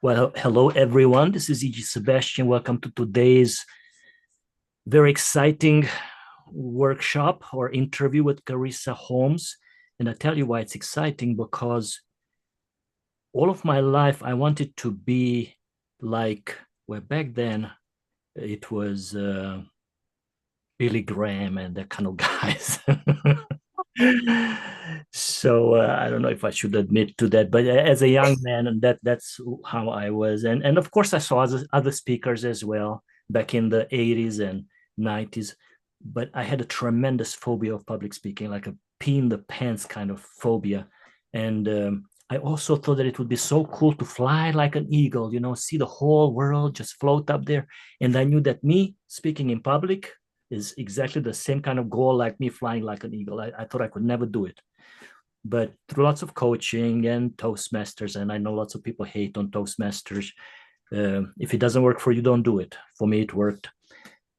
Well, hello everyone. This is E.G. Sebastian. Welcome to today's very exciting workshop or interview with Karissa Holmes. And I tell you why it's exciting, because all of my life I wanted to be like, well, back then it was Billy Graham and that kind of guys. So I don't know if I should admit to that, but as a young man, and that's how I was, and of course I saw other speakers as well back in the 80s and 90s, but I had a tremendous phobia of public speaking, like a pee in the pants kind of phobia, and I also thought that it would be so cool to fly like an eagle, see the whole world just float up there, and I knew that me speaking in public is exactly the same kind of goal like me flying like an eagle. I thought I could never do it. But through lots of coaching and Toastmasters, and I know lots of people hate on Toastmasters. If it doesn't work for you, don't do it. For me, it worked.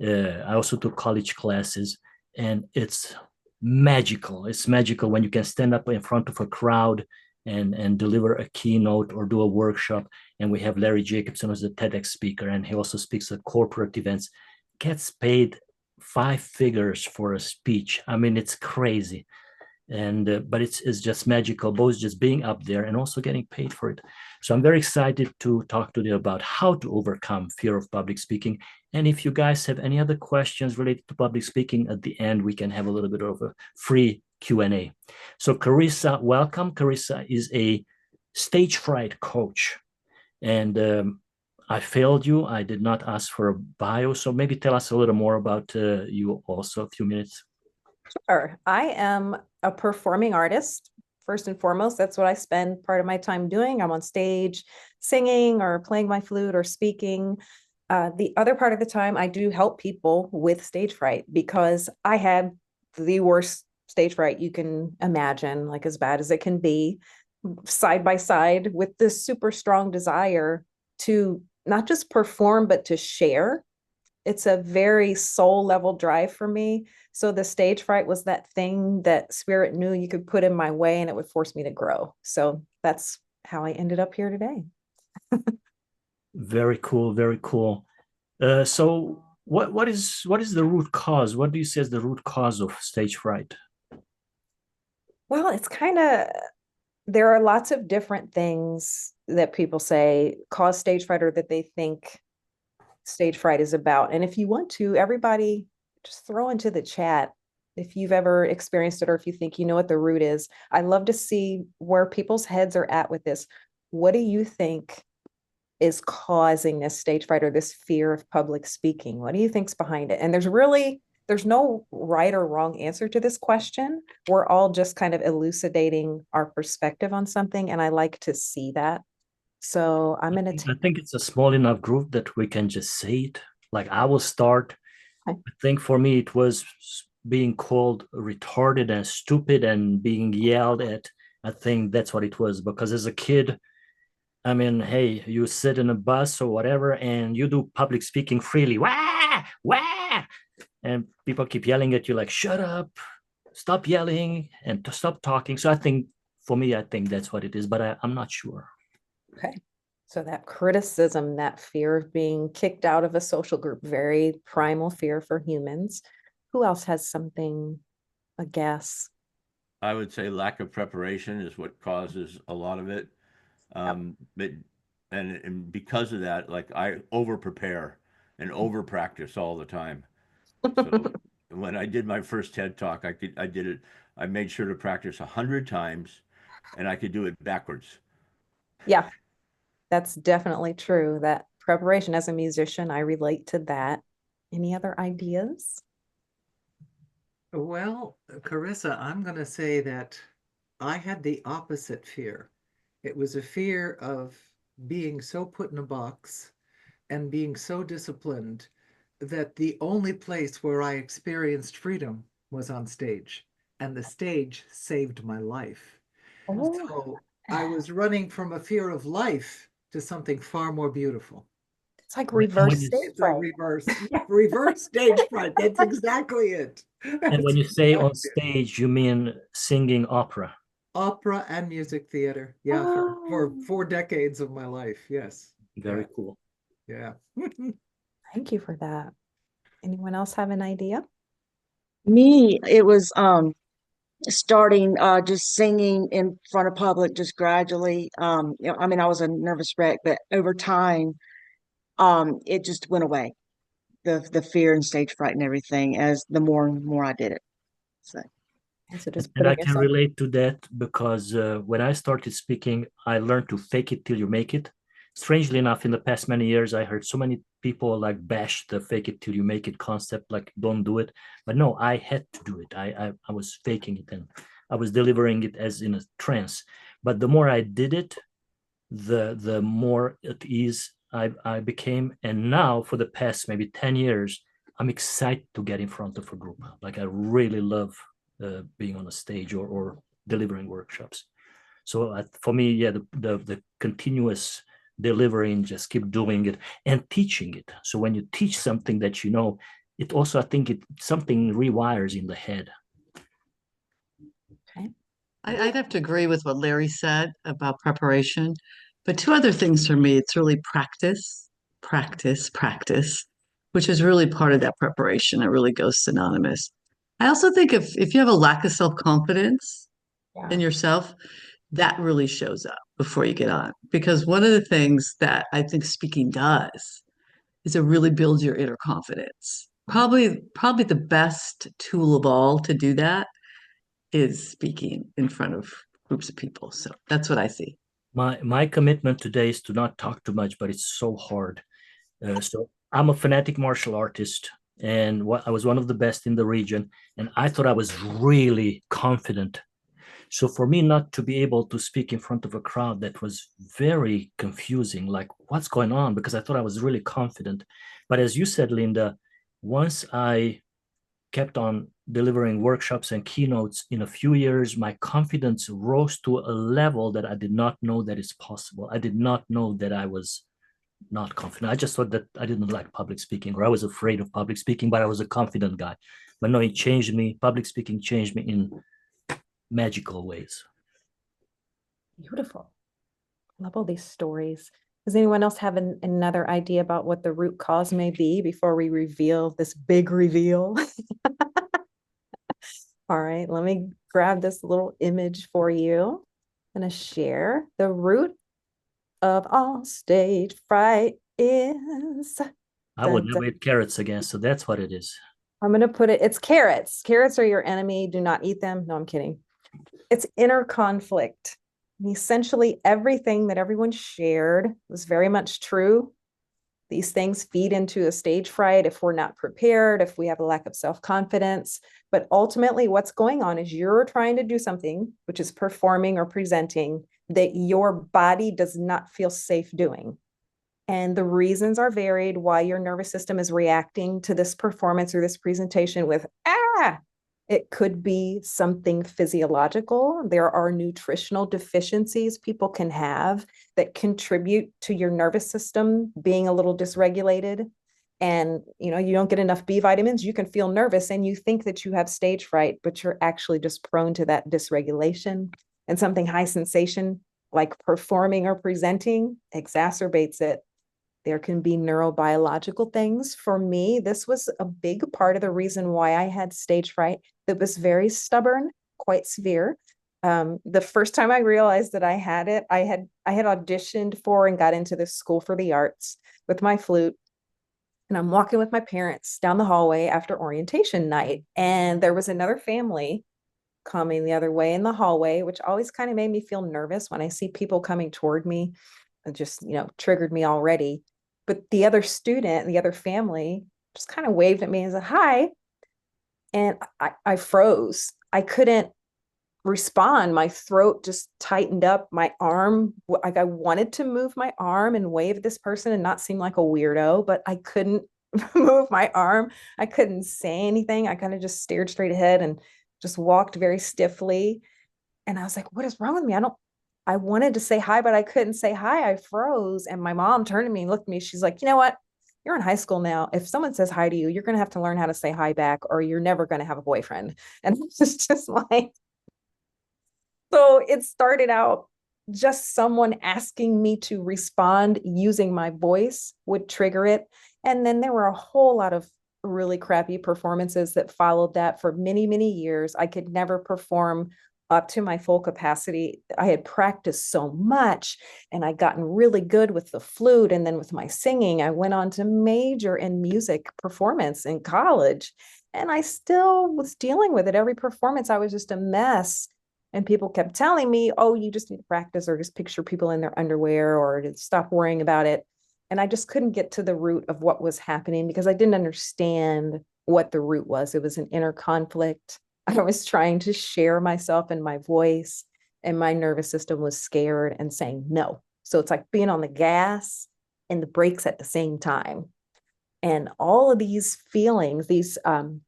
I also took college classes, and it's magical. It's magical when you can stand up in front of a crowd and deliver a keynote or do a workshop. And we have Larry Jacobson as a TEDx speaker, and he also speaks at corporate events. Gets paid five figures for a speech. I mean, it's crazy. And but it's just magical, both just being up there and also getting paid for it. So I'm very excited to talk to you about how to overcome fear of public speaking. And if you guys have any other questions related to public speaking, at the end we can have a little bit of a free Q&A. So Carissa, welcome. Carissa is a stage fright coach, and I failed you. I did not ask for a bio. So maybe tell us a little more about you also, a few minutes. Sure. I am a performing artist. First and foremost, that's what I spend part of my time doing. I'm on stage singing or playing my flute or speaking. The other part of the time, I do help people with stage fright, because I had the worst stage fright you can imagine, like as bad as it can be, side by side with this super strong desire to not just perform, but to share. It's a very soul level drive for me. So the stage fright was that thing that spirit knew you could put in my way and it would force me to grow. So that's how I ended up here today. Very cool, very cool. So what is the root cause? What do you say is the root cause of stage fright? Well, it's kind of, there are lots of different things that people say cause stage fright or that they think stage fright is about. And if you want to, everybody just throw into the chat if you've ever experienced it or if you think you know what the root is. I love to see where people's heads are at with this. What do you think is causing this stage fright or this fear of public speaking? What do you think's behind it? And there's no right or wrong answer to this question. We're all just kind of elucidating our perspective on something, and I like to see that. So I'm going to I think it's a small enough group that we can just say it. Like I will start. I think for me it was being called retarded and stupid and being yelled at. I think that's what it was, because as a kid, I mean, hey, you sit in a bus or whatever, and you do public speaking freely. Wah, wah, and people keep yelling at you like, "Shut up, stop yelling, and to stop talking." So I think for me, I think that's what it is, but I'm not sure. Okay. So that criticism, that fear of being kicked out of a social group, very primal fear for humans. Who else has something, a guess? I would say lack of preparation is what causes a lot of it. Yep. But and because of that, like I over prepare and over practice all the time. So when I did my first TED talk, I did it. I made sure to practice 100 times, and I could do it backwards. Yeah, that's definitely true. That preparation as a musician, I relate to that. Any other ideas? Well, Carissa, I'm going to say that I had the opposite fear. It was a fear of being so put in a box and being so disciplined that the only place where I experienced freedom was on stage, and the stage saved my life. Oh, So I was running from a fear of life to something far more beautiful. it's like And reverse stage It's a fright. reverse stage fright. That's exactly it. And That's when you say on exactly it. stage, you mean singing opera. Opera and music theater. Yeah, for Oh, 4 decades of my life. Yes. Very cool. Yeah. Thank you for that. Anyone else have an idea? Me, it was starting just singing in front of public just gradually. I mean, I was a nervous wreck, but over time, it just went away. The fear and stage fright and everything as the more and more I did it. So And so just And I putting can yourself. relate to that because when I started speaking, I learned to fake it till you make it. Strangely enough, in the past many years, I heard so many people like bash the fake it till you make it concept, like don't do it. But no, I had to do it. I was faking it and I was delivering it as in a trance. But the more I did it, the more at ease I became. And now for the past maybe 10 years, I'm excited to get in front of a group. Like I really love being on a stage or delivering workshops. So for me, yeah, the continuous delivering, just keep doing it and teaching it. So when you teach something that you know, it also, I think it something rewires in the head. Okay. I'd have to agree with what Larry said about preparation. But two other things for me, it's really practice, practice, practice, which is really part of that preparation. It really goes synonymous. I also think if you have a lack of self-confidence Yeah. in yourself, that really shows up before you get on. Because one of the things that I think speaking does is it really builds your inner confidence. Probably the best tool of all to do that is speaking in front of groups of people. So that's what I see. My commitment today is to not talk too much, but it's so hard. So I'm a fanatic martial artist, and I was one of the best in the region, and I thought I was really confident. So for me not to be able to speak in front of a crowd, that was very confusing. Like, what's going on? Because I thought I was really confident. But as you said, Linda, once I kept on delivering workshops and keynotes, in a few years, my confidence rose to a level that I did not know that is possible. I did not know that I was not confident. I just thought that I didn't like public speaking, or I was afraid of public speaking, but I was a confident guy. But no, it changed me. Public speaking changed me in magical ways. Beautiful. Love all these stories. Does anyone else have another idea about what the root cause may be before we reveal this big reveal? All right, let me grab this little image for you. I'm going to share. The root of all stage fright is. I would never eat carrots again, so that's what it is. I'm going to put it, it's carrots. Carrots are your enemy. Do not eat them. No, I'm kidding. It's inner conflict. And essentially, everything that everyone shared was very much true. These things feed into a stage fright if we're not prepared, if we have a lack of self-confidence. But ultimately, what's going on is you're trying to do something, which is performing or presenting, that your body does not feel safe doing. And the reasons are varied why your nervous system is reacting to this performance or this presentation with, ah, it could be something physiological. There are nutritional deficiencies people can have that contribute to your nervous system being a little dysregulated. And, you don't get enough B vitamins, you can feel nervous and you think that you have stage fright, but you're actually just prone to that dysregulation. And something high sensation like performing or presenting exacerbates it. There can be neurobiological things. For me, this was a big part of the reason why I had stage fright that was very stubborn, quite severe. The first time I realized that I had it, I had auditioned for and got into this school for the arts with my flute. And I'm walking with my parents down the hallway after orientation night. And there was another family coming the other way in the hallway, which always kind of made me feel nervous when I see people coming toward me. It just, triggered me already. But the other student, the other family, just kind of waved at me and said, hi. And I froze. I couldn't respond. My throat just tightened up. My arm, like I wanted to move my arm and wave at this person and not seem like a weirdo, but I couldn't move my arm. I couldn't say anything. I kind of just stared straight ahead and just walked very stiffly. And I was like, what is wrong with me? I wanted to say hi, but I couldn't say hi. I froze. And my mom turned to me and looked at me. She's like, you know what? You're in high school now. If someone says hi to you, you're going to have to learn how to say hi back, or you're never going to have a boyfriend. And it's just like, so it started out just someone asking me to respond using my voice would trigger it. And then there were a whole lot of really crappy performances that followed that for many, many years. I could never perform up to my full capacity. I had practiced so much and I'd gotten really good with the flute. And then with my singing, I went on to major in music performance in college. And I still was dealing with it. Every performance, I was just a mess. And people kept telling me, oh, you just need to practice or just picture people in their underwear or to stop worrying about it. And I just couldn't get to the root of what was happening because I didn't understand what the root was. It was an inner conflict. I was trying to share myself and my voice, and my nervous system was scared and saying no. So it's like being on the gas and the brakes at the same time. And all of these feelings, these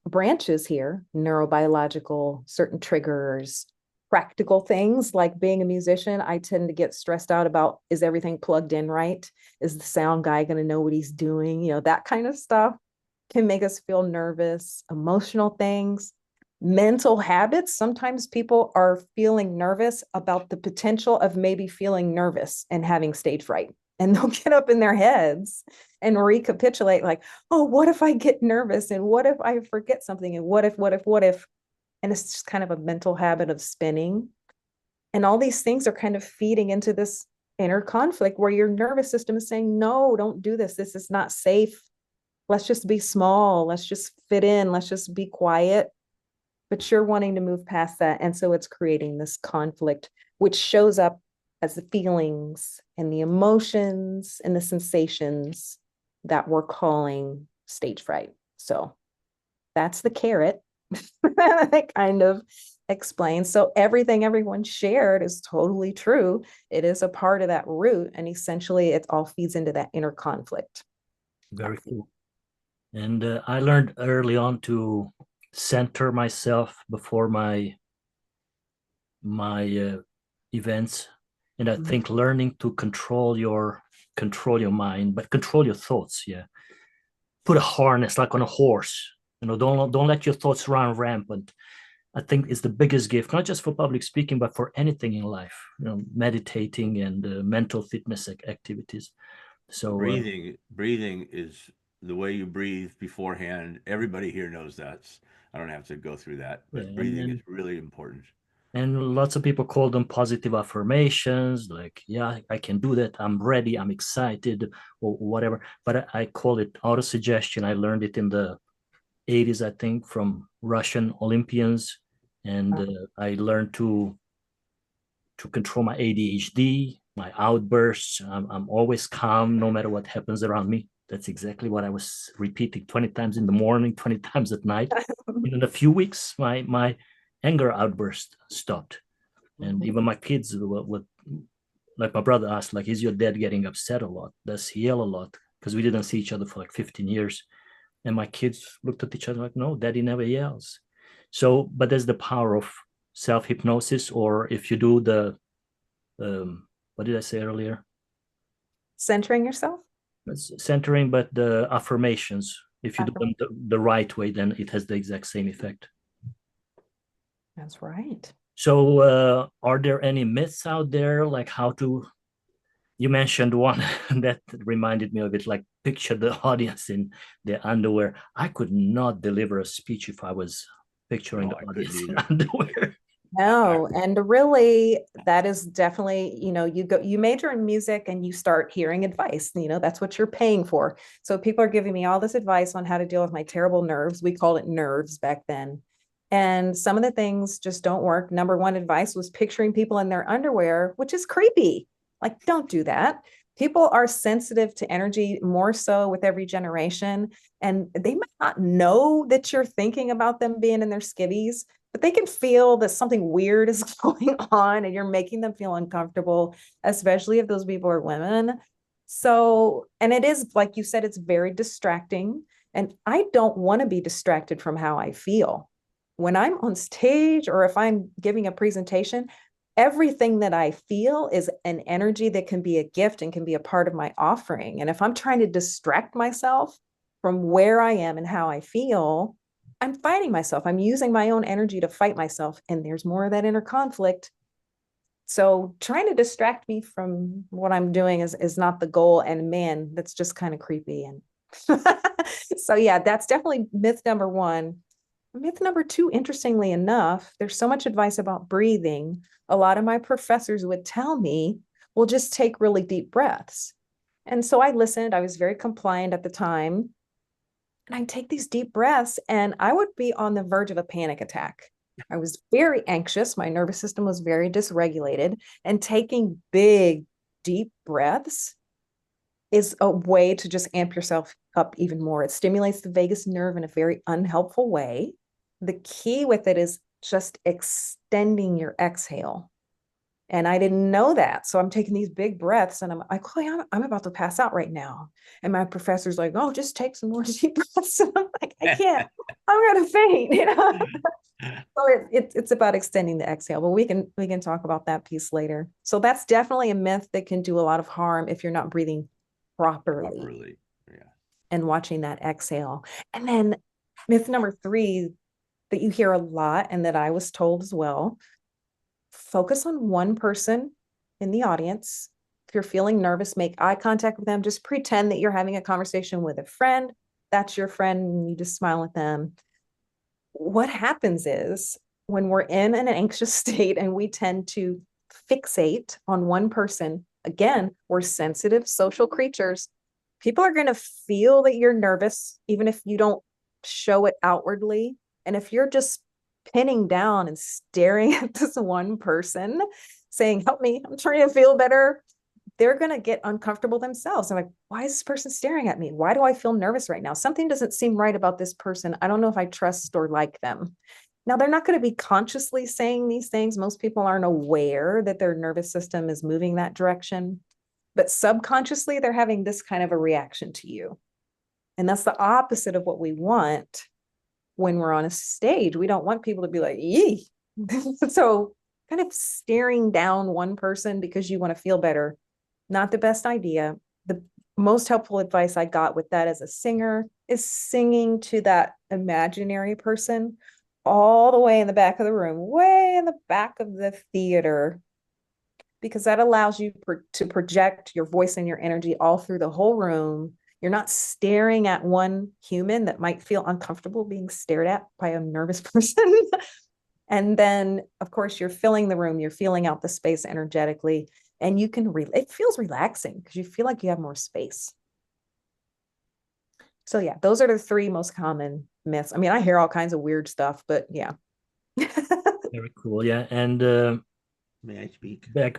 branches here, neurobiological, certain triggers, practical things like being a musician, I tend to get stressed out about, is everything plugged in right? Is the sound guy going to know what he's doing? You know, that kind of stuff can make us feel nervous. Emotional things, mental habits. Sometimes people are feeling nervous about the potential of maybe feeling nervous and having stage fright. And they'll get up in their heads and recapitulate like, oh, what if I get nervous? And what if I forget something? And what if? And it's just kind of a mental habit of spinning. And all these things are kind of feeding into this inner conflict where your nervous system is saying, no, don't do this. This is not safe. Let's just be small. Let's just fit in. Let's just be quiet. But you're wanting to move past that. And so it's creating this conflict, which shows up as the feelings and the emotions and the sensations that we're calling stage fright. So that's the carrot. That kind of explains. So everything everyone shared is totally true. It is a part of that root. And essentially it all feeds into that inner conflict. Very cool. And I learned early on to center myself before my events. And I think learning to control your mind, but control your thoughts. Yeah. Put a harness like on a horse. You know, don't let your thoughts run rampant. I think is the biggest gift, not just for public speaking, but for anything in life. You know, meditating and mental fitness activities. So breathing is the way you breathe beforehand. Everybody here knows that. I don't have to go through that, but breathing is really important. And lots of people call them positive affirmations, like, yeah, I can do that. I'm ready. I'm excited or whatever. But I call it autosuggestion. I learned it in the 80s, I think, from Russian Olympians. And I learned to control my ADHD, my outbursts. I'm always calm no matter what happens around me. That's exactly what I was repeating 20 times in the morning, 20 times at night. In a few weeks, my anger outburst stopped. And even my kids would, like my brother asked, like, is your dad getting upset a lot? Does he yell a lot? Because we didn't see each other for like 15 years. And my kids looked at each other like, no, daddy never yells. So, but there's the power of self-hypnosis, or if you do the, what did I say earlier? Centering yourself? It's centering, but the affirmations, if you do them the right way, then it has the exact same effect. That's right. So are there any myths out there, like how to, you mentioned one that reminded me of it, like picture the audience in their underwear. I could not deliver a speech if I was picturing the audience in underwear. No, and really that is definitely, you know, you major in music and you start hearing advice, you know, that's what you're paying for. So people are giving me all this advice on how to deal with my terrible nerves. We called it nerves back then. And some of the things just don't work. Number one advice was picturing people in their underwear, which is creepy. Like, don't do that. People are sensitive to energy more so with every generation. And they might not know that you're thinking about them being in their skivvies, but they can feel that something weird is going on and you're making them feel uncomfortable, especially if those people are women. So, and it is, like you said, it's very distracting. And I don't want to be distracted from how I feel. When I'm on stage or if I'm giving a presentation, everything that I feel is an energy that can be a gift and can be a part of my offering. And if I'm trying to distract myself from where I am and how I feel, I'm fighting myself. I'm using my own energy to fight myself. And there's more of that inner conflict. So trying to distract me from what I'm doing is not the goal. And man, that's just kind of creepy. And so yeah, that's definitely myth number one. Myth number two, interestingly enough, there's so much advice about breathing. A lot of my professors would tell me, well, just take really deep breaths. And so I listened. I was very compliant at the time. And I'd take these deep breaths and I would be on the verge of a panic attack. I was very anxious. My nervous system was very dysregulated. And taking big, deep breaths is a way to just amp yourself up even more. It stimulates the vagus nerve in a very unhelpful way. The key with it is just extending your exhale. And I didn't know that. So I'm taking these big breaths and I'm like, oh, I'm about to pass out right now. And my professor's like, oh, just take some more deep breaths. And I'm like, I can't, I'm going to faint, you know? So it's about extending the exhale, but we can talk about that piece later. So that's definitely a myth that can do a lot of harm if you're not breathing properly. Yeah. And watching that exhale. And then myth number three that you hear a lot and that I was told as well, focus on one person in the audience. If you're feeling nervous, make eye contact with them. Just pretend that you're having a conversation with a friend. That's your friend, and you just smile at them. What happens is when we're in an anxious state and we tend to fixate on one person, again, we're sensitive social creatures. People are going to feel that you're nervous, even if you don't show it outwardly. And if you're just pinning down and staring at this one person saying, help me, I'm trying to feel better, they're going to get uncomfortable themselves. I'm like, why is this person staring at me? Why do I feel nervous right now? Something doesn't seem right about this person. I don't know if I trust or like them. Now, they're not going to be consciously saying these things. Most people aren't aware that their nervous system is moving that direction, but subconsciously they're having this kind of a reaction to you. And that's the opposite of what we want when we're on a stage. We don't want people to be like, yee. So kind of staring down one person because you want to feel better, not the best idea. The most helpful advice I got with that as a singer is singing to that imaginary person all the way in the back of the room, way in the back of the theater, because that allows you to project your voice and your energy all through the whole room. You're not staring at one human that might feel uncomfortable being stared at by a nervous person. And then, of course, you're filling the room, you're feeling out the space energetically, and you can, it feels relaxing because you feel like you have more space. So yeah, those are the three most common myths. I mean, I hear all kinds of weird stuff, but yeah. Very cool. Yeah. And May I speak? back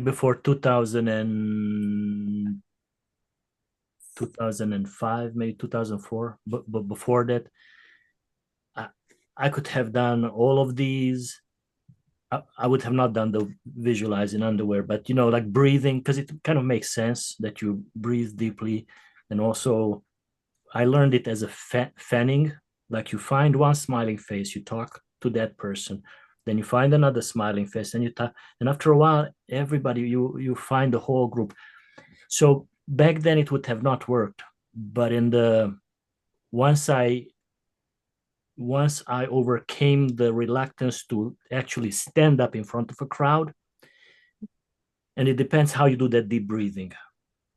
before 2005, maybe 2004, but before that, I could have done all of these. I would have not done the visualizing underwear, but you know, like breathing, because it kind of makes sense that you breathe deeply. And also, I learned it as a fanning. Like you find one smiling face, you talk to that person, then you find another smiling face, and you talk, and after a while, everybody, you find the whole group. So back then it would have not worked, but once I overcame the reluctance to actually stand up in front of a crowd, and it depends how you do that deep breathing.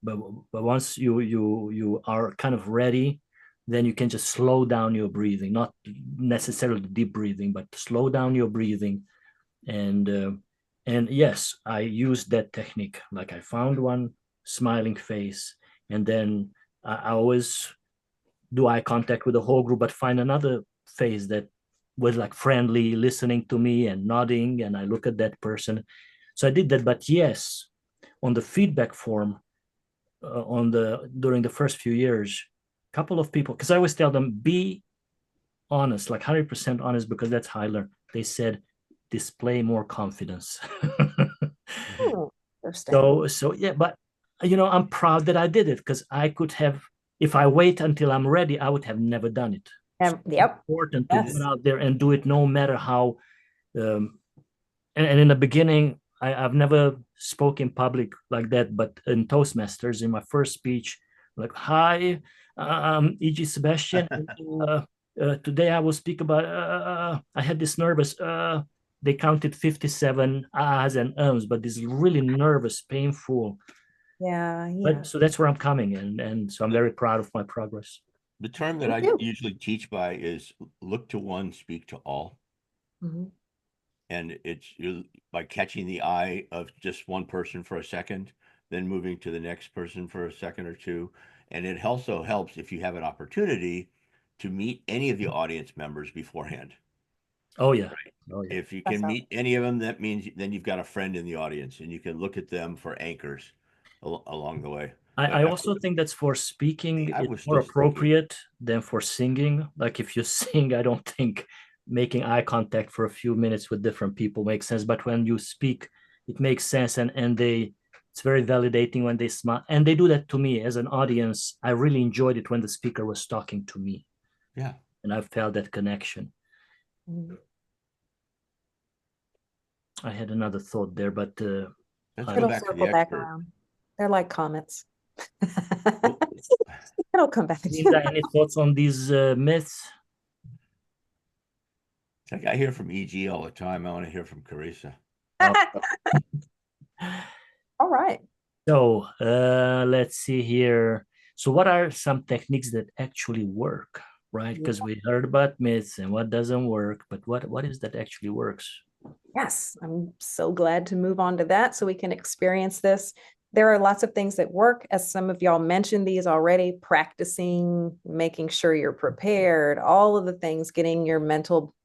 But once you are kind of ready, then you can just slow down your breathing, not necessarily deep breathing, but slow down your breathing. And yes, I used that technique. Like I found one smiling face, and then I always do eye contact with the whole group, but find another face that was like friendly, listening to me and nodding, and I look at that person. So I did that. But yes, on the feedback form, during the first few years, a couple of people, because I always tell them, be honest, like 100% honest, because that's how I learn. They said, display more confidence. Oh, so yeah, but you know, I'm proud that I did it, because I could have, if I wait until I'm ready, I would have never done it. yep. It's important to get out there and do it, no matter how. And in the beginning, I've never spoke in public like that, but in Toastmasters, in my first speech, like, hi, E.G. Sebastian. Today I will speak about, I had this nervous, they counted 57 ahs and ums, but this really nervous, painful. Yeah, yeah. But so that's where I'm coming in, and so I'm very proud of my progress. The term that Me I too. usually teach by is look to one, speak to all. Mhm. And it's by catching the eye of just one person for a second, then moving to the next person for a second or two. And it also helps if you have an opportunity to meet any of the audience members beforehand. Oh yeah. Right. Oh yeah. If you That's can how- meet any of them, that means then you've got a friend in the audience and you can look at them for anchors along the way. But I also think that's for speaking, I it's was more still thinking. appropriate than for singing. Like if you sing, I don't think making eye contact for a few minutes with different people makes sense. But when you speak, it makes sense, and it's very validating when they smile. And they do that to me as an audience. I really enjoyed it when the speaker was talking to me. Yeah. And I felt that connection. Mhm. I had another thought there, but Let's I go It'll back to the circle back expert. around. They're like comets. Oh. It'll come back. Linda, any thoughts on these myths? It's like I hear from EG all the time. I want to hear from Carissa. All right. So let's see here. So what are some techniques that actually work, right? Because we heard about myths and what doesn't work, but what is that actually works? Yes, I'm so glad to move on to that so we can experience this. There are lots of things that work, as some of y'all mentioned these already, practicing, making sure you're prepared, all of the things, getting your mental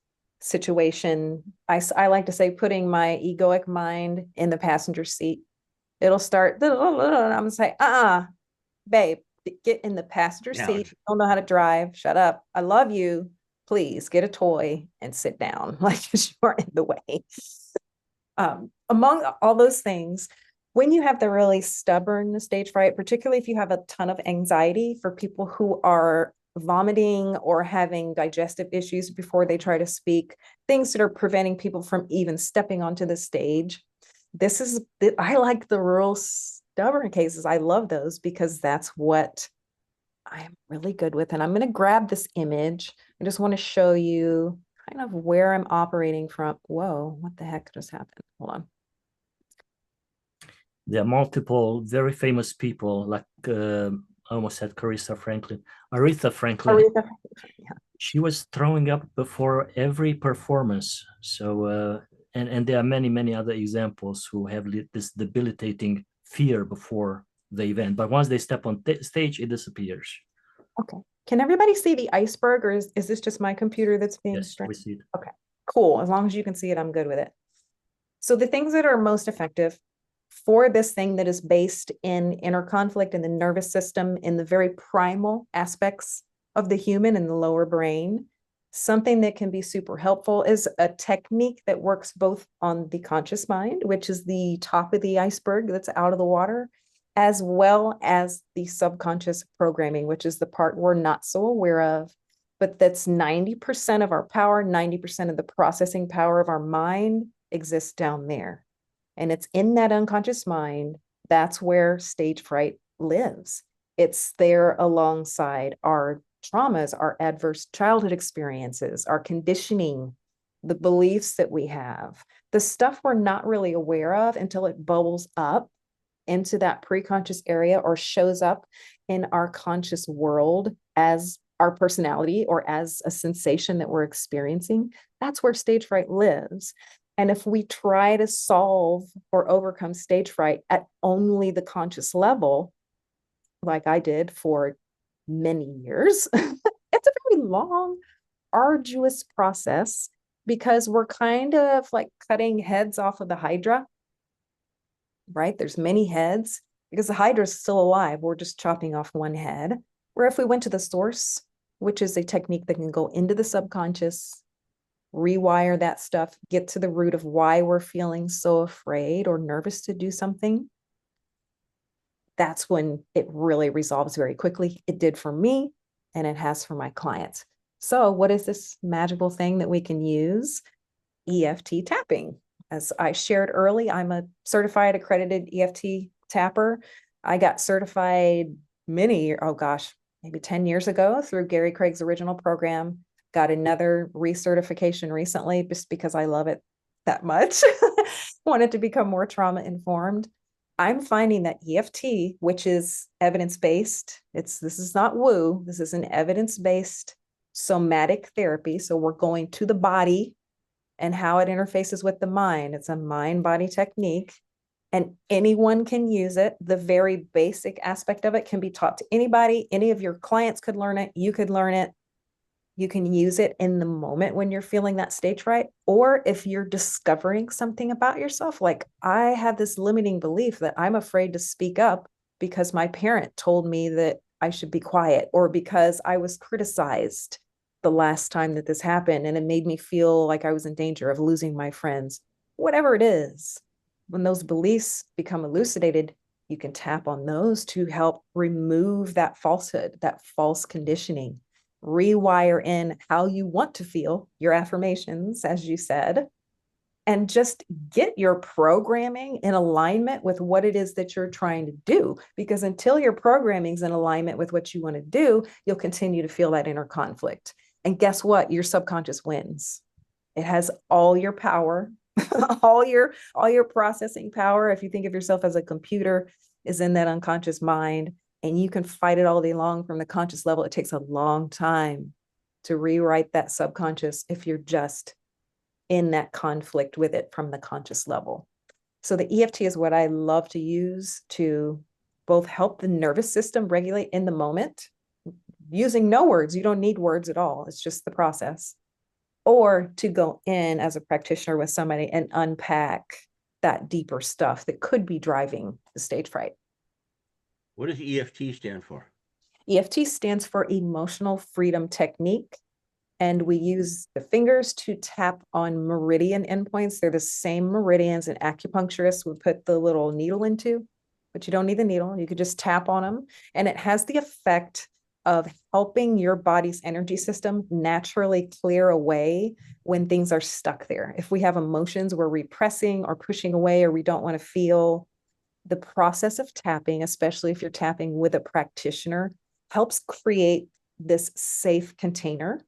situation. I like to say putting my egoic mind in the passenger seat. It'll start, I'm gonna say, babe, get in the passenger Yeah. seat. You don't know how to drive. Shut up. I love you. Please get a toy and sit down. Like you're in the way. Among all those things, when you have the really stubborn stage fright, particularly if you have a ton of anxiety, for people who are vomiting or having digestive issues before they try to speak, things that are preventing people from even stepping onto the stage. I like the real stubborn cases. I love those because that's what I'm really good with. And I'm going to grab this image. I just want to show you kind of where I'm operating from. Whoa, what the heck just happened? Hold on. There are multiple very famous people, like I almost said Aretha Franklin. Yeah. She was throwing up before every performance. So and there are many other examples who have this debilitating fear before the event, but once they step on stage, it disappears. Okay. Can everybody see the iceberg, or is this just my computer that's being Yes, strange? we see it. Okay, cool. As long as you can see it, I'm good with it. So the things that are most effective for this thing that is based in inner conflict in the nervous system, in the very primal aspects of the human in the lower brain, something that can be super helpful is a technique that works both on the conscious mind, which is the top of the iceberg that's out of the water, as well as the subconscious programming, which is the part we're not so aware of, but that's 90% of our power, 90% of the processing power of our mind exists down there. And it's in that unconscious mind. That's where stage fright lives. It's there alongside our traumas, our adverse childhood experiences, our conditioning, the beliefs that we have, the stuff we're not really aware of until it bubbles up into that preconscious area or shows up in our conscious world as our personality or as a sensation that we're experiencing. That's where stage fright lives. And if we try to solve or overcome stage fright at only the conscious level, like I did for many years, it's a very long, arduous process because we're kind of like cutting heads off of the Hydra, right? There's many heads because the Hydra is still alive. We're just chopping off one head. Where if we went to the source, which is a technique that can go into the subconscious, rewire that stuff, get to the root of why we're feeling so afraid or nervous to do something, that's when it really resolves very quickly. It did for me, and it has for my clients. So what is this magical thing that we can use? EFT tapping. As I shared early, I'm a certified accredited EFT tapper. I got certified maybe 10 years ago through Gary Craig's original program. Got another recertification recently just because I love it that much, wanted to become more trauma informed. I'm finding that EFT, which is evidence-based, this is not woo, this is an evidence-based somatic therapy. So we're going to the body and how it interfaces with the mind. It's a mind-body technique, and anyone can use it. The very basic aspect of it can be taught to anybody. Any of your clients could learn it. You could learn it. You can use it in the moment when you're feeling that stage fright, or if you're discovering something about yourself. Like, I have this limiting belief that I'm afraid to speak up because my parent told me that I should be quiet, or because I was criticized the last time that this happened and it made me feel like I was in danger of losing my friends. Whatever it is, when those beliefs become elucidated, you can tap on those to help remove that falsehood, that false conditioning, rewire in how you want to feel, your affirmations, as you said, and just get your programming in alignment with what it is that you're trying to do. Because until your programming's in alignment with what you want to do, you'll continue to feel that inner conflict. And guess what? Your subconscious wins. It has all your power, all your processing power. If you think of yourself as a computer, is in that unconscious mind, and you can fight it all day long from the conscious level. It takes a long time to rewrite that subconscious if you're just in that conflict with it from the conscious level. So the EFT is what I love to use to both help the nervous system regulate in the moment, using no words. You don't need words at all. It's just the process. Or to go in as a practitioner with somebody and unpack that deeper stuff that could be driving the stage fright. What does EFT stand for? EFT stands for Emotional Freedom Technique. And we use the fingers to tap on meridian endpoints. They're the same meridians an acupuncturist would put the little needle into, but you don't need the needle. You could just tap on them. And it has the effect of helping your body's energy system naturally clear away when things are stuck there. If we have emotions we're repressing or pushing away, or we don't want to feel, the process of tapping, especially if you're tapping with a practitioner, helps create this safe container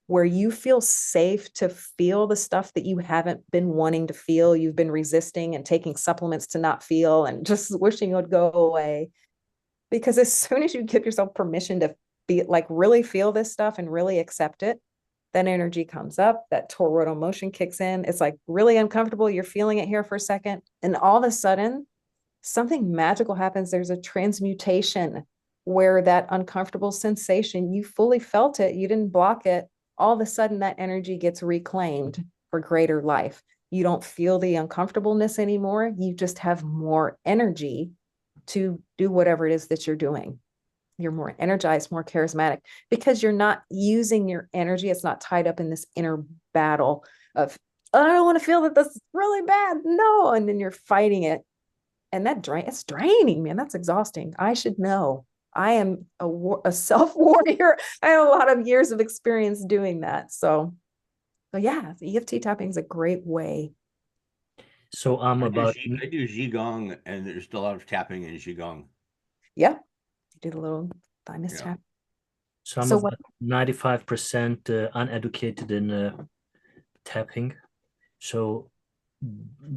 where you feel safe to feel the stuff that you haven't been wanting to feel. You've been resisting and taking supplements to not feel and just wishing it would go away. Because as soon as you give yourself permission to be like, really feel this stuff and really accept it, then energy comes up, that toroidal motion kicks in. It's like really uncomfortable. You're feeling it here for a second. And all of a sudden, something magical happens. There's a transmutation where that uncomfortable sensation, you fully felt it, you didn't block it. All of a sudden that energy gets reclaimed for greater life. You don't feel the uncomfortableness anymore. You just have more energy to do whatever it is that you're doing. You're more energized, more charismatic, because you're not using your energy. It's not tied up in this inner battle of, oh, I don't want to feel that this is really bad. No. And then you're fighting it. And it's draining, man. That's exhausting. I should know. I am a self warrior. I have a lot of years of experience doing that. So yeah, the EFT tapping is a great way. So I'm I about do Qigong, and there's a lot of tapping in Qigong. Yeah, you do the little thymus Yeah. tap. so I'm So about 95% uneducated in tapping. So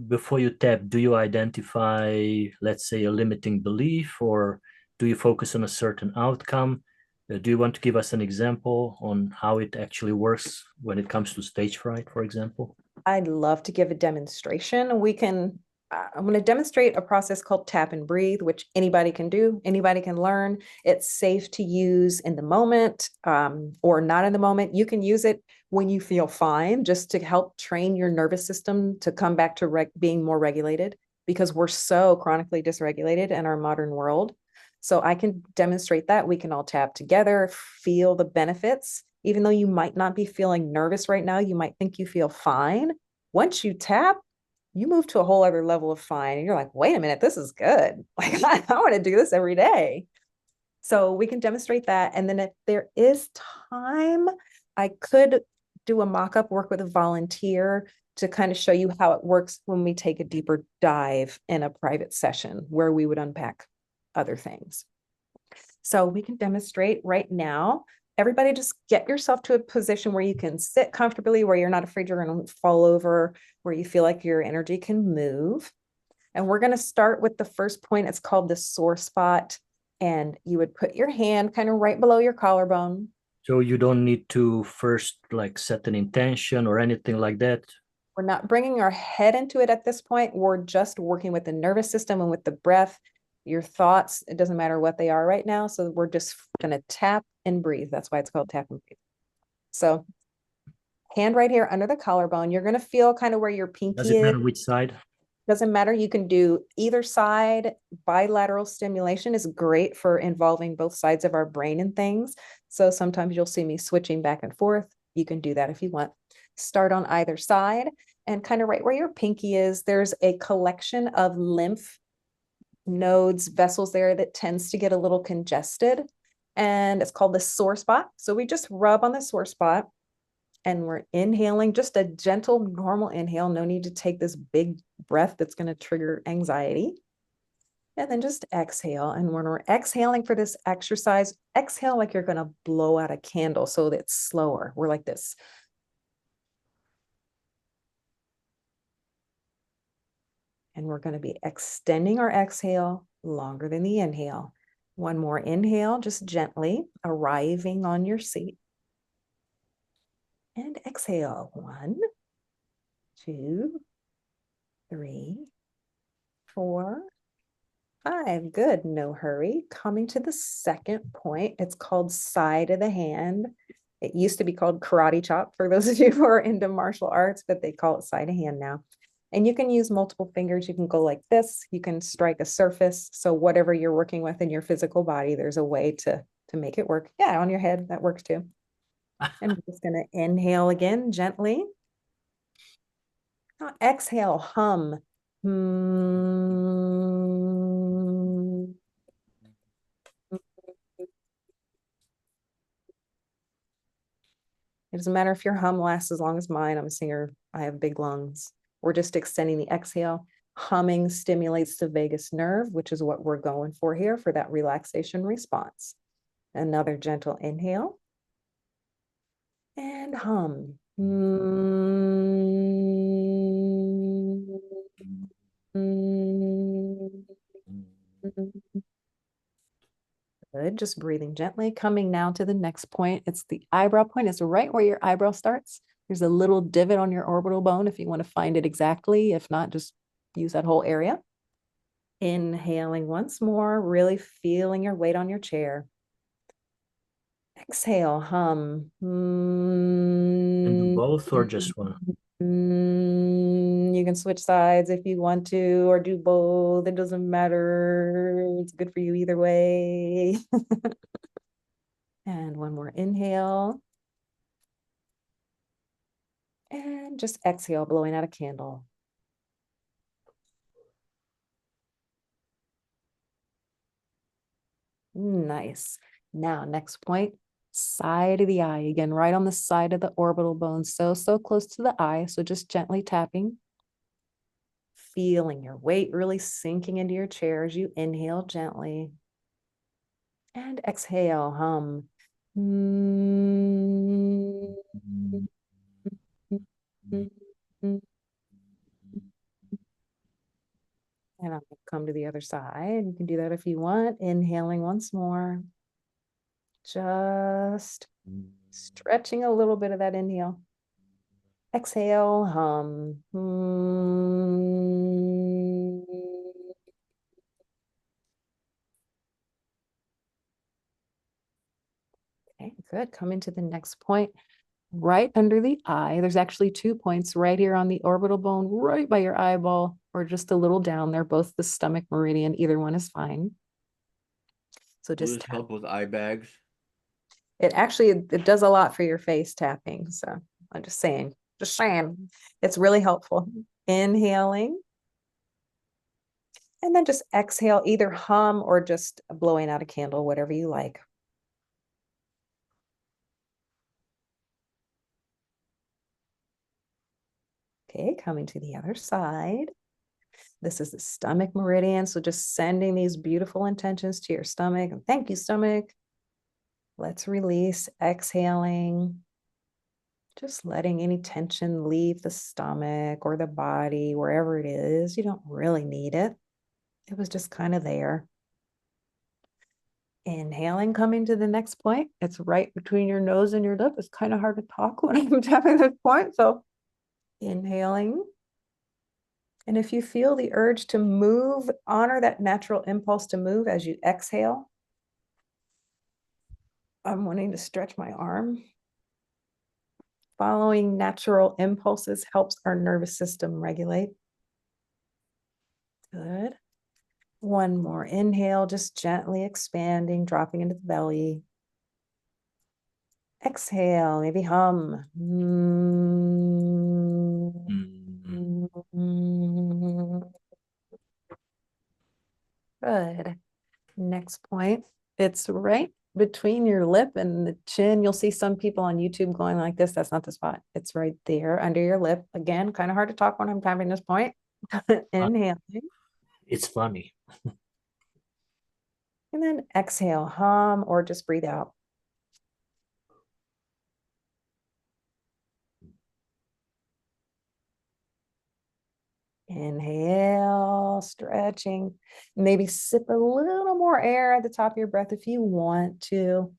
before you tap, do you identify, let's say, a limiting belief, or do you focus on a certain outcome? Do you want to give us an example on how it actually works when it comes to stage fright, for example? I'd love to give a demonstration. I'm going to demonstrate a process called tap and breathe, which anybody can do, anybody can learn. It's safe to use in the moment or not in the moment. You can use it when you feel fine, just to help train your nervous system to come back to being more regulated, because we're so chronically dysregulated in our modern world. So I can demonstrate that. We can all tap together, feel the benefits. Even though you might not be feeling nervous right now, you might think you feel fine. Once you tap, you move to a whole other level of fine. And you're like, wait a minute, this is good. Like, I want to do this every day. So we can demonstrate that. And then if there is time, I could do a mock-up, work with a volunteer to kind of show you how it works when we take a deeper dive in a private session where we would unpack other things. So we can demonstrate right now. Everybody just get yourself to a position where you can sit comfortably, where you're not afraid you're going to fall over, where you feel like your energy can move. And we're going to start with the first point. It's called the sore spot. And you would put your hand kind of right below your collarbone. So you don't need to first like set an intention or anything like that. We're not bringing our head into it at this point. We're just working with the nervous system and with the breath, your thoughts. It doesn't matter what they are right now. So we're just going to tap and breathe. That's why it's called tap and breathe. So hand right here under the collarbone. You're going to feel kind of where your pinky Does it is. matter which side? Doesn't matter. You can do either side. Bilateral stimulation is great for involving both sides of our brain and things. So sometimes you'll see me switching back and forth. You can do that if you want. Start on either side, and kind of right where your pinky is, there's a collection of lymph nodes, vessels there that tends to get a little congested, and it's called the sore spot. So we just rub on the sore spot, and we're inhaling, just a gentle, normal inhale. No need to take this big breath that's going to trigger anxiety. And then just exhale. And when we're exhaling for this exercise, exhale like you're going to blow out a candle so that it's slower. We're like this. And we're going to be extending our exhale longer than the inhale. One more inhale, just gently arriving on your seat. And exhale. 1, 2, 3, 4, 5. Good. No hurry. Coming to the second point. It's called side of the hand. It used to be called karate chop for those of you who are into martial arts, but they call it side of hand now. And you can use multiple fingers. You can go like this. You can strike a surface. So whatever you're working with in your physical body, there's a way to make it work. Yeah, on your head, that works too. And I'm just going to inhale again gently. Now exhale, hum. It doesn't matter if your hum lasts as long as mine. I'm a singer. I have big lungs. We're just extending the exhale. Humming stimulates the vagus nerve, which is what we're going for here for that relaxation response. Another gentle inhale. And hum. Good. Just breathing gently. Coming now to the next point. It's the eyebrow point. It's right where your eyebrow starts. There's a little divot on your orbital bone if you want to find it exactly. If not, just use that whole area. Inhaling once more, really feeling your weight on your chair. Exhale, hum. And do both or just one? You can switch sides if you want to, or do both. It doesn't matter. It's good for you either way. And one more inhale. And just exhale, blowing out a candle. Nice. Now, next point, side of the eye. Again, right on the side of the orbital bone. So close to the eye. So just gently tapping. Feeling your weight really sinking into your chair as you inhale gently. And exhale, hum. And I'm going to come to the other side. You can do that if you want. Inhaling once more. Just stretching a little bit of that inhale. Exhale, hum. Okay, good. Coming to the next point. Right under the eye, there's actually 2 points right here on the orbital bone, right by your eyeball, or just a little down. They're both the stomach meridian. Either one is fine. So Will just this tap. help with eye bags? It actually, it does a lot for your face tapping. So I'm just saying, it's really helpful. Inhaling. And then just exhale, either hum or just blowing out a candle, whatever you like. Okay, coming to the other side. This is the stomach meridian. So just sending these beautiful intentions to your stomach. Thank you, stomach. Let's release, exhaling. Just letting any tension leave the stomach or the body, wherever it is. You don't really need it. It was just kind of there. Inhaling, coming to the next point. It's right between your nose and your lip. It's kind of hard to talk when I'm tapping this point. So inhaling. And if you feel the urge to move, honor that natural impulse to move as you exhale. I'm wanting to stretch my arm. Following natural impulses helps our nervous system regulate. Good. One more inhale, just gently expanding, dropping into the belly. Exhale, maybe hum. Good. Next point. It's right between your lip and the chin. You'll see some people on YouTube going like this. That's not the spot. It's right there under your lip. Again, kind of hard to talk when I'm tapping this point. Inhaling. It's funny. And then exhale, hum, or just breathe out. Inhale, stretching. Maybe sip a little more air at the top of your breath if you want to.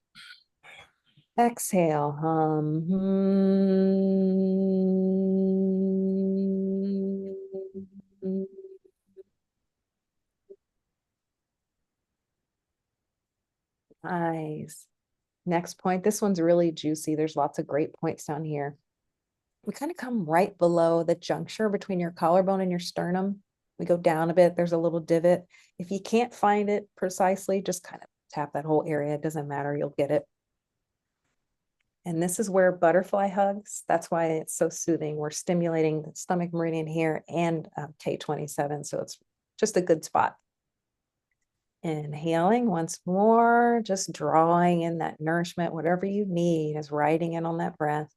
Exhale, hum. Nice. Next point. This one's really juicy. There's lots of great points down here. We kind of come right below the juncture between your collarbone and your sternum. We go down a bit. There's a little divot. If you can't find it precisely, just kind of tap that whole area. It doesn't matter. You'll get it. And this is where butterfly hugs. That's why it's so soothing. We're stimulating the stomach meridian here and K27. So it's just a good spot. Inhaling once more, just drawing in that nourishment. Whatever you need is riding in on that breath.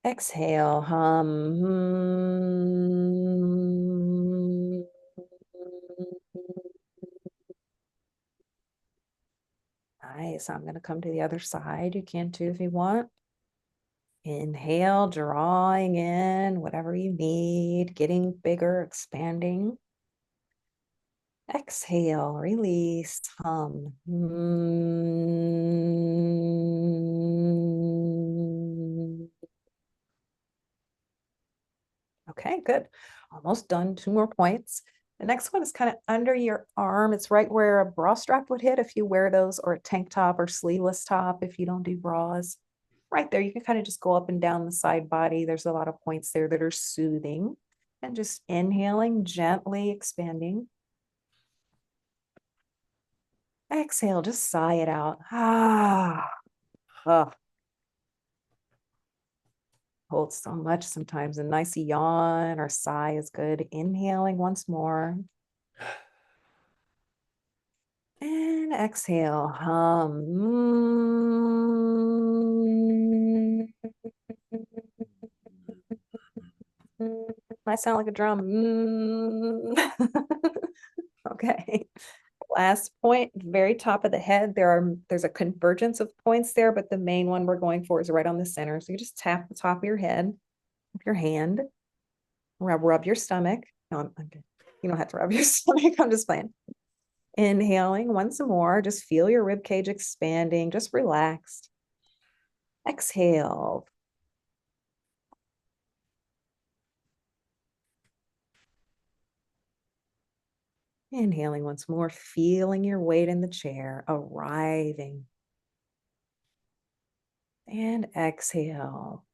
Exhale, hum. Nice. I'm going to come to the other side. You can too if you want. Inhale, drawing in whatever you need, getting bigger, expanding. Exhale, release, hum. Okay, good. Almost done. 2 more points. The next one is kind of under your arm. It's right where a bra strap would hit if you wear those, or a tank top or sleeveless top if you don't do bras. Right there, you can kind of just go up and down the side body. There's a lot of points there that are soothing. And just inhaling, gently expanding. Exhale, just sigh it out. Ah, oh. Holds so much sometimes. A nice yawn or sigh is good. Inhaling once more. And exhale, hum. I sound like a drum. Okay. Last point, very top of the head. There's a convergence of points there, but the main one we're going for is right on the center. So you just tap the top of your head with your hand. Rub your stomach. No, I'm good. You don't have to rub your stomach. I'm just playing. Inhaling once more. Just feel your rib cage expanding. Just relaxed. Exhale. Inhaling once more, feeling your weight in the chair, arriving. And exhale.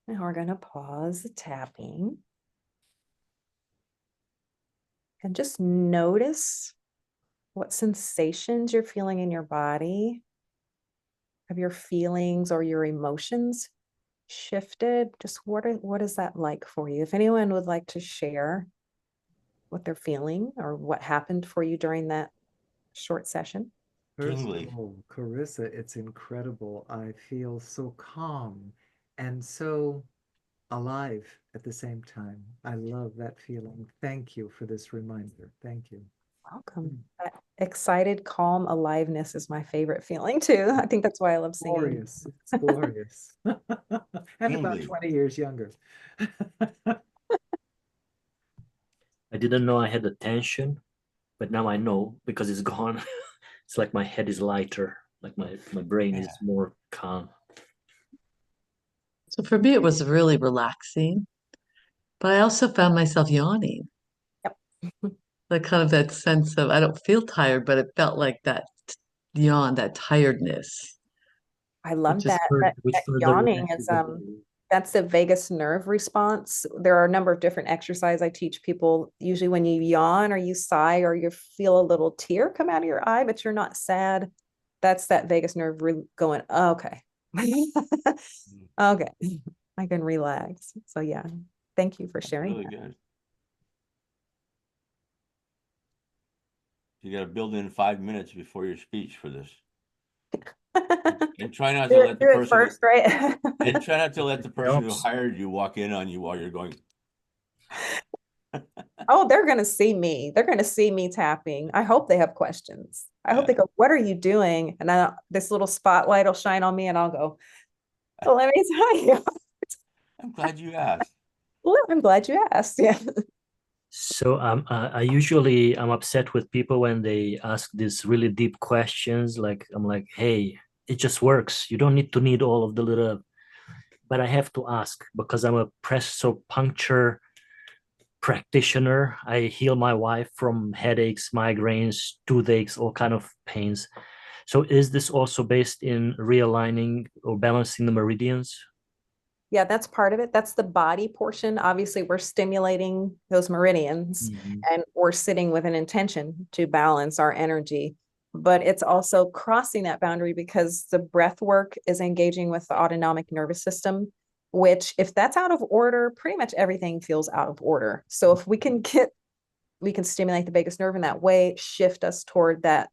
Now we're going to pause the tapping. And just notice what sensations you're feeling in your body. Have your feelings or your emotions shifted? Just what is that like for you? If anyone would like to share what they're feeling or what happened for you during that short session. First Tingly. of all, Carissa, it's incredible. I feel so calm and so alive at the same time. I love that feeling. Thank you for this reminder. Thank you. Welcome. That excited, calm aliveness is my favorite feeling too. I think that's why I love singing. Glorious. It's glorious. And about Tingly. 20 years younger. I didn't know I had the tension, but now I know because it's gone. It's like my head is lighter, like my brain is more calm. So for me, it was really relaxing, but I also found myself yawning. Yep. Like kind of that sense of I don't feel tired, but it felt like that yawn, that tiredness, I love Which is that. which That further yawning relaxes is the body. that's the vagus nerve response. There are a number of different exercises I teach people. Usually when you yawn or you sigh or you feel a little tear come out of your eye, but you're not sad, that's that vagus nerve going, oh, okay. Okay. I can relax. So yeah, thank you for sharing Really good. You got to build in 5 minutes before your speech for this. that. And try not Do to it, let the do it person first, right? and try not to let the person who Helps. hired you walk in on you while you're going. Oh, they're going to see me. They're going to see me tapping. I hope they have questions. I hope Yeah. they go, what are you doing? And then this little spotlight will shine on me and I'll go, well, let me tell you. I'm glad you asked. Well, I'm glad you asked. Yeah. So I usually I'm upset with people when they ask these really deep questions. Like I'm like, hey, it just works. You don't need to need all of the little, but I have to ask because I'm a presso puncture practitioner. I heal my wife from headaches, migraines, toothaches, all kind of pains. So is this also based in realigning or balancing the meridians? Yeah, that's part of it. That's the body portion. Obviously, we're stimulating those meridians Mhm. and we're sitting with an intention to balance our energy. But it's also crossing that boundary because the breath work is engaging with the autonomic nervous system, which, if that's out of order, pretty much everything feels out of order. So if we can stimulate the vagus nerve in that way, shift us toward that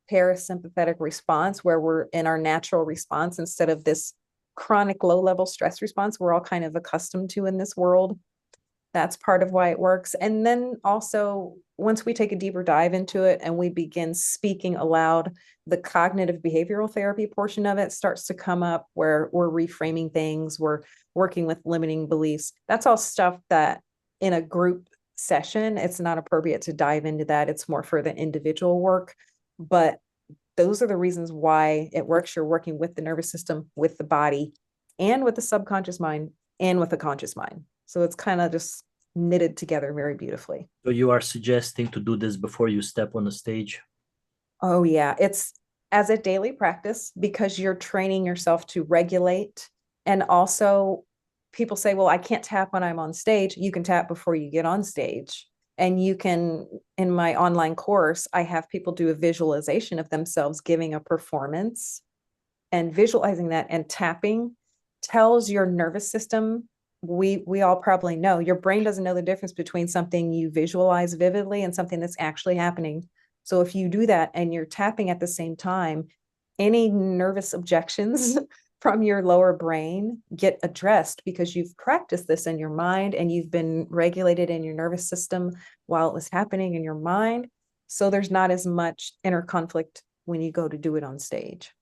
parasympathetic response where we're in our natural response instead of this chronic low level stress response we're all kind of accustomed to in this world. That's part of why it works. And then also, once we take a deeper dive into it and we begin speaking aloud, the cognitive behavioral therapy portion of it starts to come up where we're reframing things, we're working with limiting beliefs. That's all stuff that in a group session, it's not appropriate to dive into that. It's more for the individual work. But those are the reasons why it works. You're working with the nervous system, with the body, and with the subconscious mind, and with the conscious mind. So it's kind of just knitted together very beautifully. So you are suggesting to do this before you step on the stage? Oh, yeah. It's as a daily practice because you're training yourself to regulate. And also, people say, well, I can't tap when I'm on stage. You can tap before you get on stage. And you can, in my online course, I have people do a visualization of themselves giving a performance and visualizing that and tapping tells your nervous system. We all probably know your brain doesn't know the difference between something you visualize vividly and something that's actually happening. So if you do that and you're tapping at the same time, any nervous objections from your lower brain get addressed because you've practiced this in your mind and you've been regulated in your nervous system while it was happening in your mind. So there's not as much inner conflict when you go to do it on stage.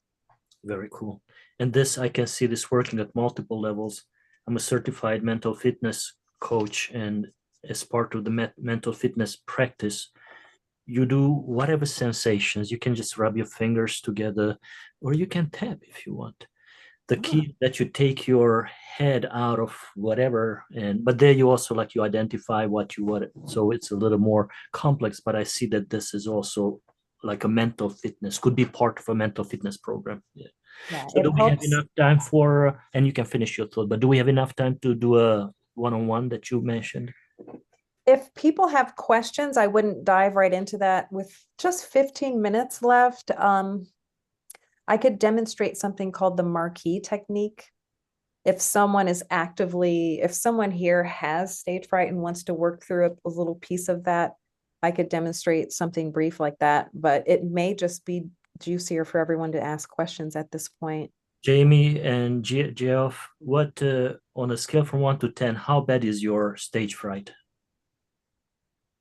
Very cool. And this, I can see this working at multiple levels. I'm a certified mental fitness coach, and as part of the mental fitness practice, you do whatever sensations. You can just rub your fingers together, or you can tap if you want. The key that you take your head out of whatever, and but there you also like you identify what you want. So it's a little more complex, but I see that this is also like a mental fitness, could be part of a mental fitness program. Yeah. Yeah, So it do we have helps. enough time for, and you can finish your thought, but do we have enough time to do a one-on-one that you mentioned? If people have questions, I wouldn't dive right into that with just 15 minutes left. I could demonstrate something called the marquee technique. If someone here has stage fright and wants to work through a little piece of that, I could demonstrate something brief like that, but it may just be juicier for everyone to ask questions at this point. Jamie and Geoff, what on a scale from 1 to 10, how bad is your stage fright?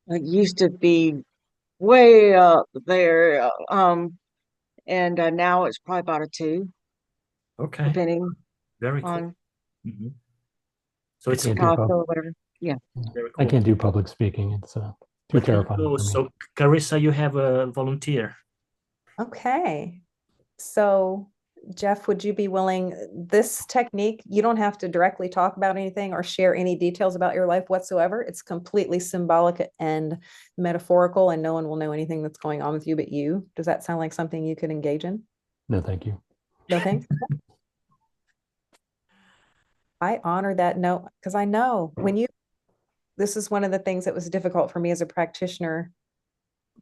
It used to be way up there, and now it's probably about a 2, Okay, depending very cool. on Mhm. So I it's can't how do I pub. feel or whatever. Yeah. very I cool. can't do public speaking. It's too But that's terrifying cool. for me. So Carissa, you have a volunteer. Okay. So, Jeff, would you be willing, this technique, you don't have to directly talk about anything or share any details about your life whatsoever. It's completely symbolic and metaphorical, and no one will know anything that's going on with you but you. Does that sound like something you could engage in? No, thank you. No thanks. I honor that note because I know this is one of the things that was difficult for me as a practitioner,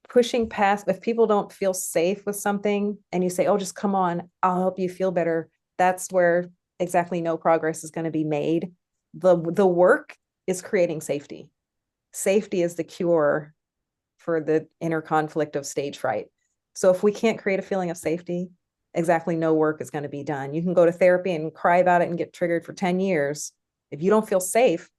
pushing past, if people don't feel safe with something and you say, oh, just come on, I'll help you feel better. That's where exactly no progress is going to be made. The work is creating safety. Safety is the cure for the inner conflict of stage fright. So if we can't create a feeling of safety, exactly no work is going to be done. You can go to therapy and cry about it and get triggered for 10 years. If you don't feel safe,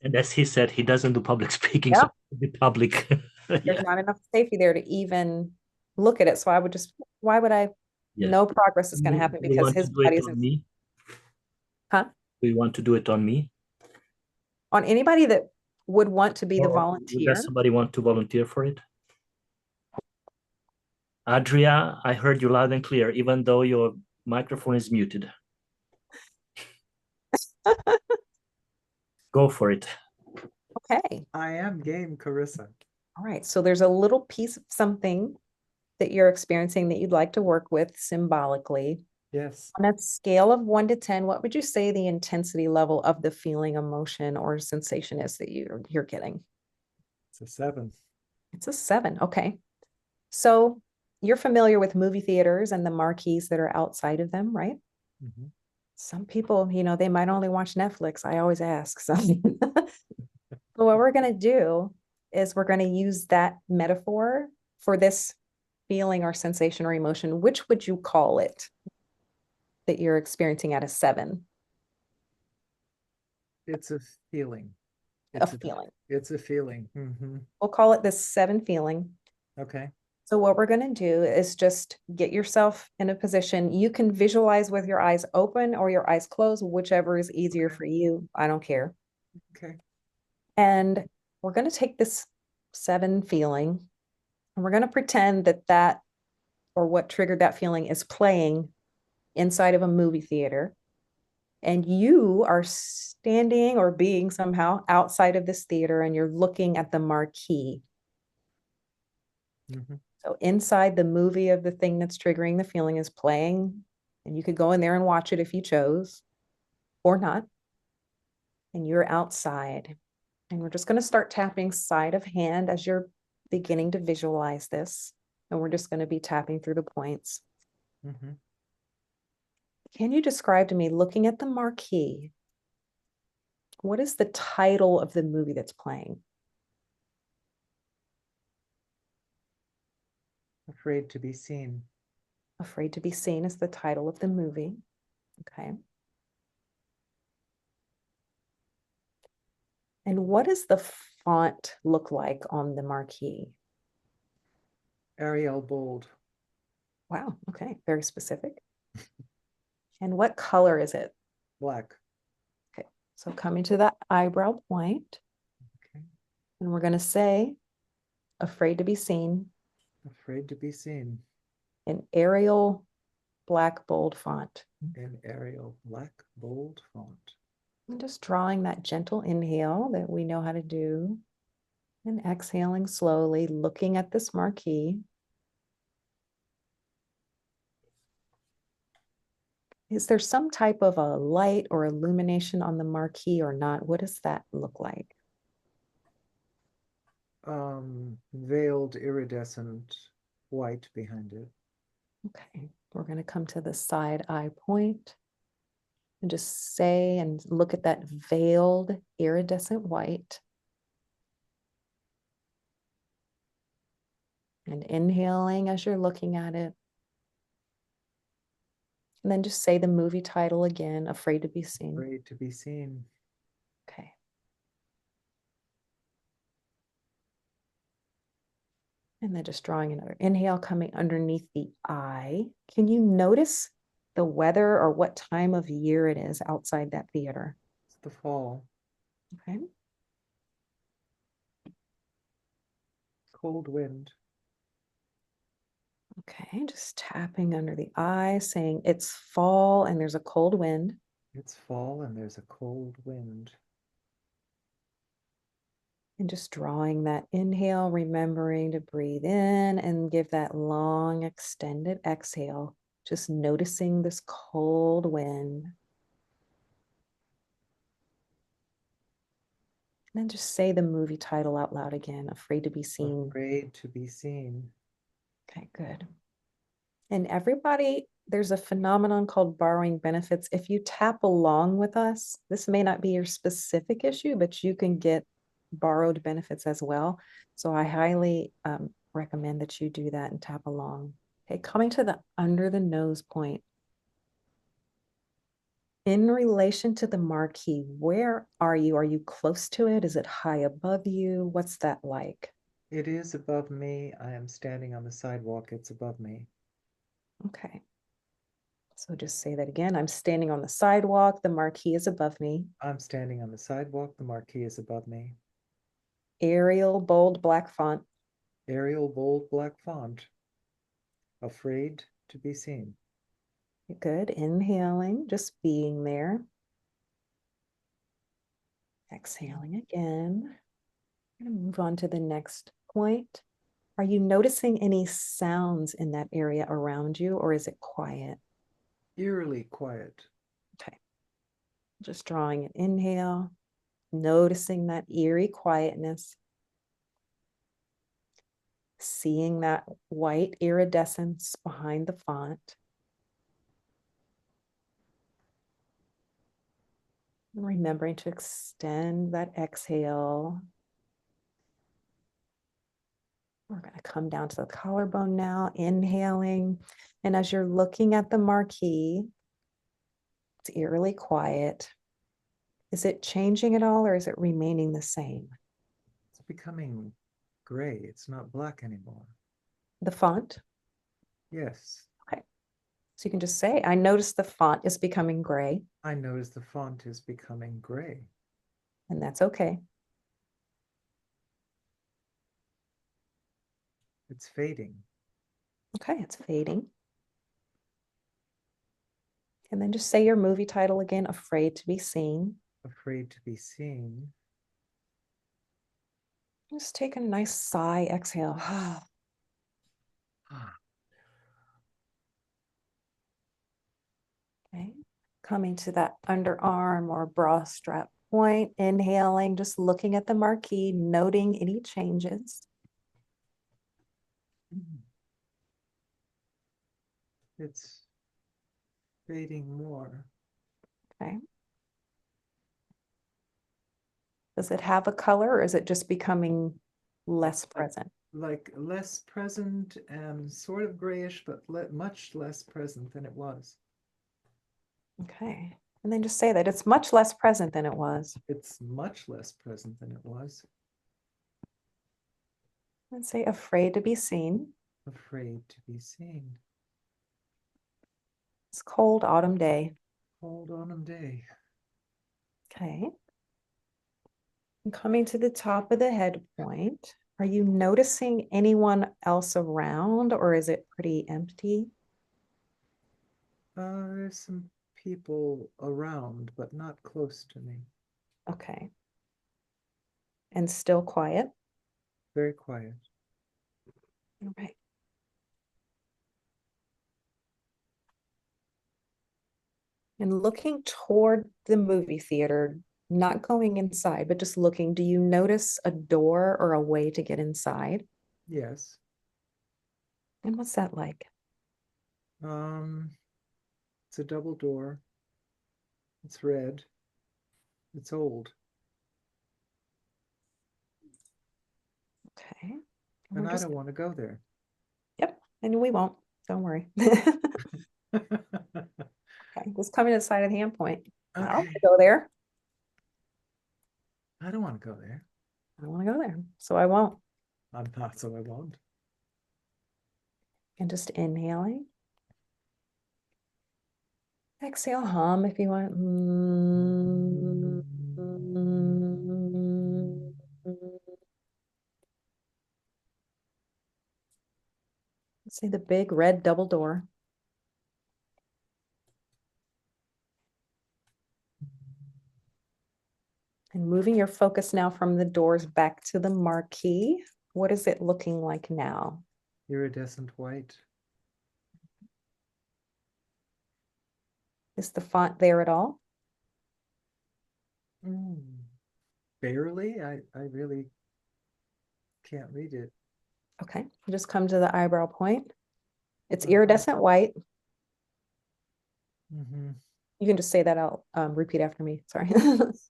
And as he said, he doesn't do public speaking, yeah, so the public. there's Yeah. not enough safety there to even look at it. So I would just, why would I? Yes. No progress is going to happen Do you because want to his do body it isn't, on me? huh? Do you want to do it on me? On anybody that would want to be the Or volunteer. does somebody want to volunteer for it? Adria, I heard you loud and clear, even though your microphone is muted. Go for it. Okay. I am game, Carissa. All right. So there's a little piece of something that you're experiencing that you'd like to work with symbolically. Yes, On a scale of 1 to 10, what would you say the intensity level of the feeling, emotion, or sensation is that you're getting? it's a 7. It's a 7. Okay. So you're familiar with movie theaters and the marquees that are outside of them, right? Mhm. Some people, they might only watch Netflix. I always ask. So what we're going to do is we're going to use that metaphor for this feeling or sensation or emotion. Which would you call it that you're experiencing at a 7? It's a feeling. A It's feeling. It's a feeling. Hmm. We'll call it this 7 feeling. Okay. So what we're going to do is just get yourself in a position. You can visualize with your eyes open or your eyes closed, whichever is easier for you. I don't care. Okay. And we're going to take this 7 feeling and we're going to pretend that or what triggered that feeling is playing inside of a movie theater. And you are standing or being somehow outside of this theater and you're looking at the marquee. Hmm. So inside the movie of the thing that's triggering the feeling is playing, and you could go in there and watch it if you chose or not. And you're outside. And we're just going to start tapping side of hand as you're beginning to visualize this. And we're just going to be tapping through the points. Hmm. Can you describe to me, looking at the marquee, what is the title of the movie that's playing? Afraid to be seen. Afraid to be Seen is the title of the movie. Okay. And what does the font look like on the marquee? Arial bold. Wow. Okay. Very specific. And what color is it? Black. Okay. So coming to that eyebrow point, Okay. and we're going to say, afraid to be seen Afraid to be seen. in Arial black bold font. In Arial black bold font. And just drawing that gentle inhale that we know how to do. And exhaling slowly, looking at this marquee. Is there some type of a light or illumination on the marquee or not? What does that look like? Veiled iridescent white behind it. Okay, we're going to come to the side eye point and just say and look at that veiled iridescent white. And inhaling as you're looking at it. And then just say the movie title again, Afraid to be Seen. Afraid to be seen. Okay. And then just drawing another inhale coming underneath the eye. Can you notice the weather or what time of year it is outside that theater? It's the fall. Okay. Cold wind. Okay, just tapping under the eye, saying it's fall and there's a cold wind. It's fall and there's a cold wind. And just drawing that inhale, remembering to breathe in and give that long extended exhale. Just noticing this cold wind. And then just say the movie title out loud again, Afraid to be Seen. Afraid to be seen. Okay, good. And everybody, there's a phenomenon called borrowing benefits. If you tap along with us, this may not be your specific issue, but you can get borrowed benefits as well. So I highly recommend that you do that and tap along. Okay, coming to the under the nose point. In relation to the marquee, where are you? Are you close to it? Is it high above you? What's that like? It is above me. I am standing on the sidewalk. It's above me. Okay. So just say that again. I'm standing on the sidewalk. The marquee is above me. I'm standing on the sidewalk. The marquee is above me. Arial, bold, black font. Arial, bold, black font. Afraid to be seen. Good. Inhaling, just being there. Exhaling again. I'm going to move on to the next point. Are you noticing any sounds in that area around you, or is it quiet? Eerily quiet. Okay. Just drawing an inhale, noticing that eerie quietness. Seeing that white iridescence behind the font. And remembering to extend that exhale. We're going to come down to the collarbone now, inhaling. And as you're looking at the marquee, it's eerily quiet. Is it changing at all, or is it remaining the same? It's becoming gray. It's not black anymore. The font? Yes. Okay. So you can just say, I noticed the font is becoming gray, I notice the font is becoming gray. and that's okay. It's fading. Okay, it's fading. And then just say your movie title again, Afraid to be Seen. Afraid to be seen. Just take a nice sigh, exhale. Okay. Coming to that underarm or bra strap point, inhaling, just looking at the marquee, noting any changes. It's fading more. Okay. Does it have a color, or is it just becoming less present? Like less present and sort of grayish, but much less present than it was. Okay. And then just say that it's much less present than it was. It's much less present than it was. And say afraid to be seen. Afraid to be seen. It's cold autumn day. Cold autumn day. Okay. And coming to the top of the head point, are you noticing anyone else around, or is it pretty empty? There's some people around, but not close to me. Okay. And still quiet? Very quiet. All right. And looking toward the movie theater, not going inside, but just looking, do you notice a door or a way to get inside? Yes. And what's that like? It's a double door. It's red. It's old. Okay. And I don't want to go there. Yep. And we won't. Don't worry. Okay, just coming to the side of the hand point. I don't want Okay. to go there. I don't want to go there. I don't want to go there. So I won't. I'm not, so I won't. And just inhaling. Exhale, hum if you want. See the big red double door. And moving your focus now from the doors back to the marquee. What is it looking like now? Iridescent white. Is the font there at all? Barely. I really can't read it. Okay, just come to the eyebrow point. It's iridescent white. Mm-hmm. You can just say that out, repeat after me, sorry.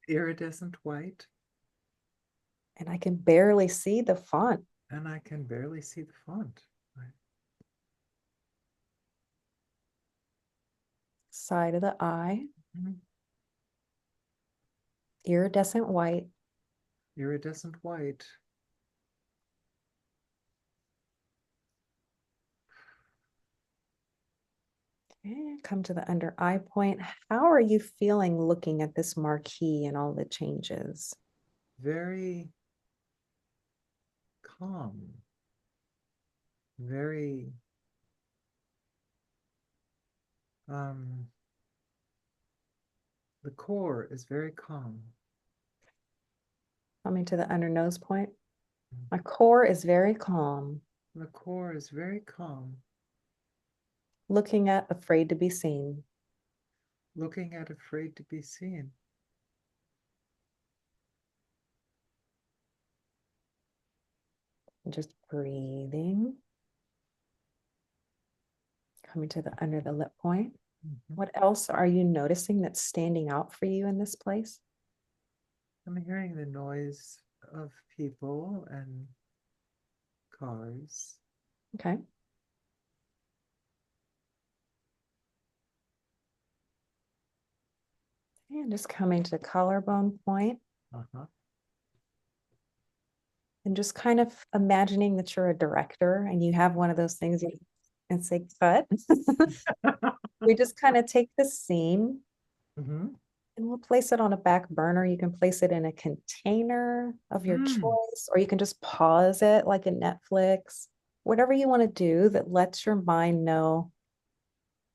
Iridescent white. And I can barely see the font. And I can barely see the font. Right. Side of the eye. Mhm. Iridescent white. Iridescent white. And come to the under eye point. How are you feeling looking at this marquee and all the changes? Very calm. Very the core is very calm. Coming to the under nose point. My core is very calm. The core is very calm. Looking at afraid to be seen. Looking at afraid to be seen. And just breathing. Coming to the under the lip point. Mhm. What else are you noticing that's standing out for you in this place? I'm hearing the noise of people and cars. Okay. And just coming to the collarbone point Uh-huh. and just kind of imagining that you're a director and you have one of those things and say cut. We just kind of take the scene Mm-hmm. and we'll place it on a back burner. You can place it in a container of your choice, or you can just pause it like in Netflix. Whatever you want to do that lets your mind know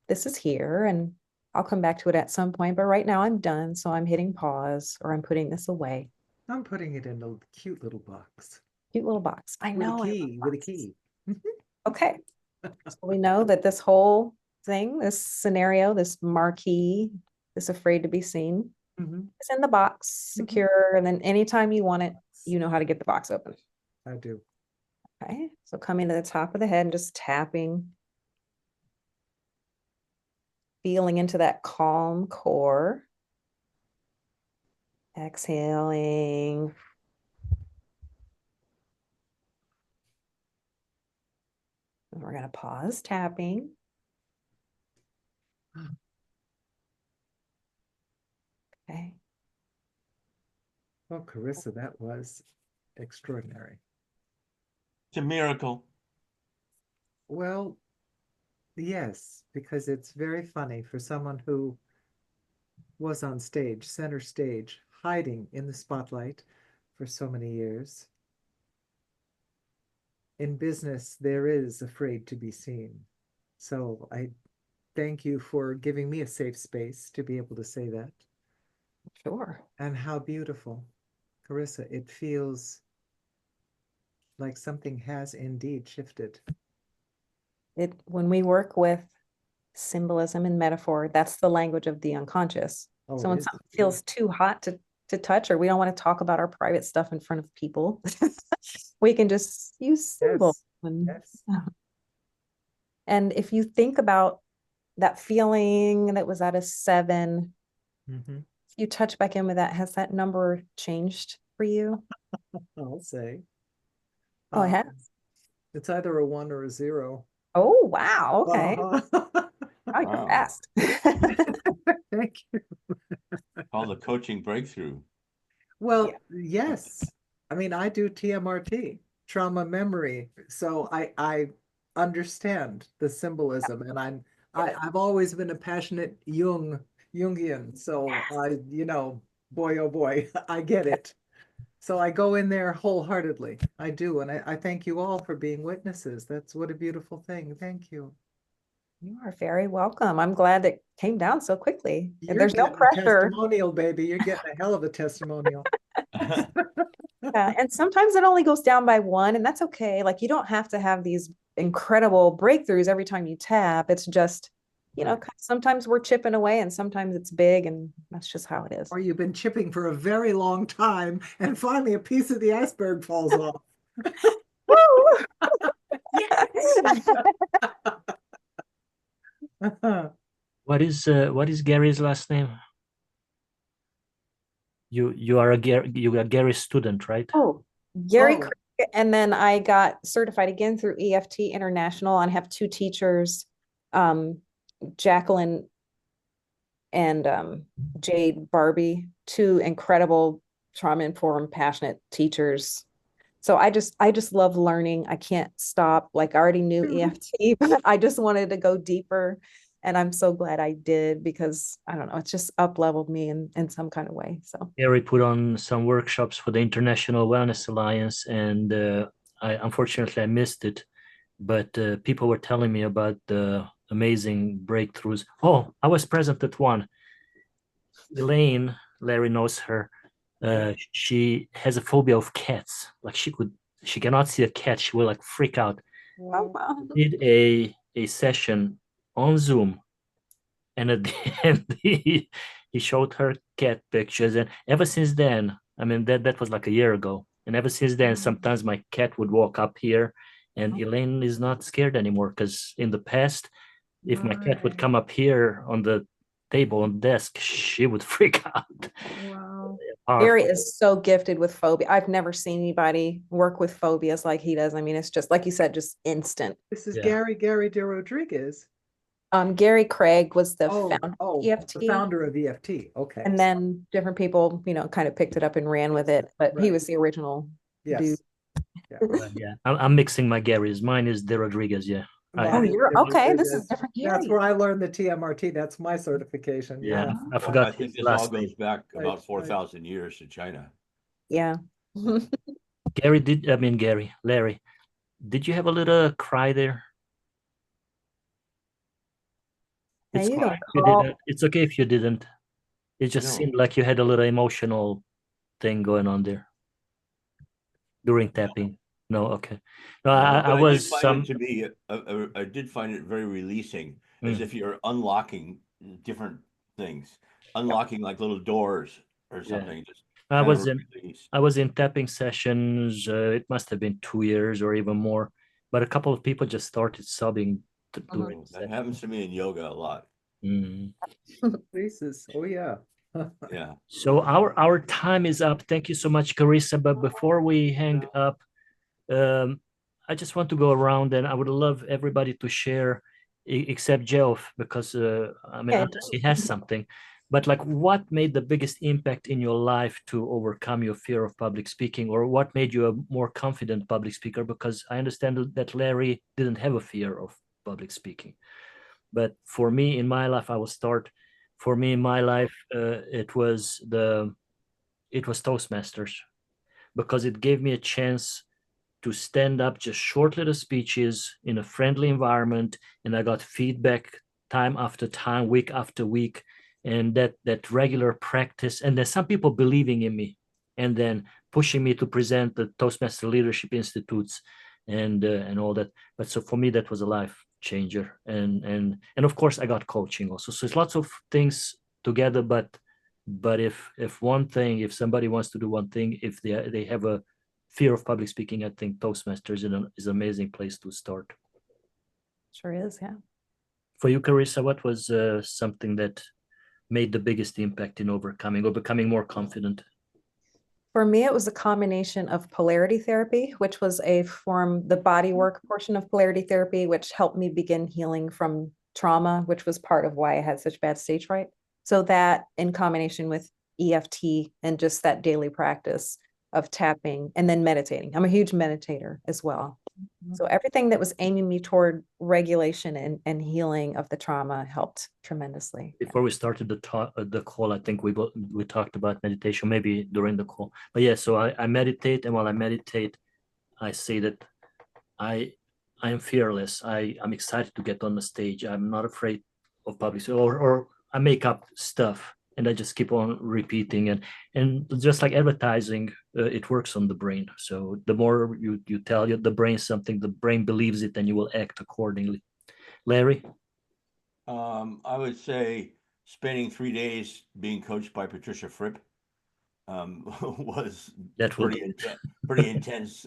this is here and I'll come back to it at some point. But right now I'm done. So I'm hitting pause or I'm putting this away. I'm putting it in a cute little box. Cute little box. I With know. a I love key, with a boxes. key. Okay. So we know that this whole thing, this scenario, this marquee, this afraid to be seen, Mm-hmm. is in the box, Mhm. secure. And then anytime you want it, you know how to get the box open. I do. Okay. So coming to the top of the head and just tapping, feeling into that calm core. Exhaling. And we're going to pause tapping. Okay. Well, Carissa, that was extraordinary. It's a miracle. Well, yes, because it's very funny for someone who was on stage, center stage, hiding in the spotlight for so many years. In business, there is afraid to be seen. So I thank you for giving me a safe space to be able to say that. Sure. And how beautiful, Carissa, it feels like something has indeed shifted. When we work with symbolism and metaphor, that's the language of the unconscious. Oh, So it when is. something feels too hot to touch, or we don't want to talk about our private stuff in front of people, we can just use symbols. Yes. And if you think about that feeling that was at a 7, Mm-hmm. if you touch back in with that, has that number changed for you? I'll say. Oh, it has. It's either a 1 or a 0. Oh, wow. Okay. Uh-huh. Oh, you're Wow. fast. Thank you. Called the coaching breakthrough. Well, yes. I mean, I do TMRT, trauma memory. So I understand the symbolism, and I've always been a passionate Jungian. So boy, oh boy, I get it. So I go in there wholeheartedly. I do. And I thank you all for being witnesses. That's what a beautiful thing. Thank you. You are very welcome. I'm glad it came down so quickly. And You're there's no getting a pressure. testimonial, baby. You're getting a hell of a testimonial. Yeah, and sometimes it only goes down by one, and that's okay. Like you don't have to have these incredible breakthroughs every time you tap. It's just, sometimes we're chipping away and sometimes it's big, and that's just how it is. Or you've been chipping for a very long time, and finally a piece of the iceberg falls off. What is Gary's last name? You are a Gary student, right? Oh, Gary Oh. Craig, and then I got certified again through EFT International. I have two teachers, Jacqueline and Jade Barbie, two incredible trauma-informed, passionate teachers. So I just love learning. I can't stop. Like I already knew EFT, but I just wanted to go deeper. And I'm so glad I did because I don't know, it's just up leveled me in some kind of way. So Gary put on some workshops for the International Wellness Alliance, and unfortunately I missed it. But people were telling me about the amazing breakthroughs. Oh, I was present at one. Elaine, Larry knows her. She has a phobia of cats. Like she cannot see a cat. She will like freak out. wow. Did a session on Zoom, and at the end he showed her cat pictures, and ever since then, I mean that was like a year ago, and ever since then, sometimes my cat would walk up here, and Elaine is not scared anymore because in the past, if my cat would come up here on the table on the desk, she would freak out. Wow. Powerful. Gary is so gifted with phobia. I've never seen anybody work with phobias like he does. I mean, it's just like you said, just instant. This is Yeah. Gary de Rodriguez. Gary Craig was the founder of the EFT. founder of EFT. Okay. And then different people, kind of picked it up and ran with it, but he Right. was the original dude. Yes. Yeah, I'm mixing my Garys. Mine is De Rodriguez. Yeah. Oh, you're okay. This is different That's Gary. where I learned the TMRT. That's my certification. Yeah, I I forgot think his this all last name. goes back Right, about 4,000 years to China. Yeah. Larry, did you have a little cry there? Hey, It's you fine don't if you call. didn't. It's okay if you didn't. It just No. seemed like you had a little emotional thing going on there during tapping. No, okay. No, I But was did find some. it to be I did find it very releasing, as if you're unlocking different things, unlocking like little doors or something. Just I kind was of in release. I was in tapping sessions. It must have been 2 years or even more. But a couple of people just started sobbing during the That session. happens to me in yoga a lot. Mm. Releases. Oh yeah. Yeah. So our time is up. Thank you so much, Carissa. But before we hang up, I just want to go around, and I would love everybody to share, except Geoff, because I mean, Okay. unless he has something. But like, what made the biggest impact in your life to overcome your fear of public speaking, or what made you a more confident public speaker? Because I understand that Larry didn't have a fear of public speaking, but for me in my life, I will start. For me in my life, it was Toastmasters, because it gave me a chance to stand up, just short little speeches in a friendly environment, and I got feedback time after time, week after week, and that regular practice, and then some people believing in me, and then pushing me to present the Toastmaster Leadership Institutes and all that. But so for me, that was a life changer, and of course I got coaching also. So it's lots of things together, but if somebody wants to do one thing, if they have a fear of public speaking, I think Toastmasters is an amazing place to start. Sure is, yeah. For you, Carissa, what was something that made the biggest impact in overcoming or becoming more confident? For me, it was a combination of polarity therapy, which was the body work portion of polarity therapy, which helped me begin healing from trauma, which was part of why I had such bad stage fright. So that in combination with EFT and just that daily practice of tapping and then meditating. I'm a huge meditator as well. So everything that was aiming me toward regulation and healing of the trauma helped tremendously. Before we started the call, I think we talked about meditation, maybe during the call. But yeah, so I meditate, and while I meditate, I say that I'm fearless. I'm excited to get on the stage. I'm not afraid of public, or I make up stuff and I just keep on repeating, and just like advertising, it works on the brain. So the more you tell the brain something, the brain believes it, and you will act accordingly. Larry? I would say spending 3 days being coached by Patricia Fripp was That will pretty intense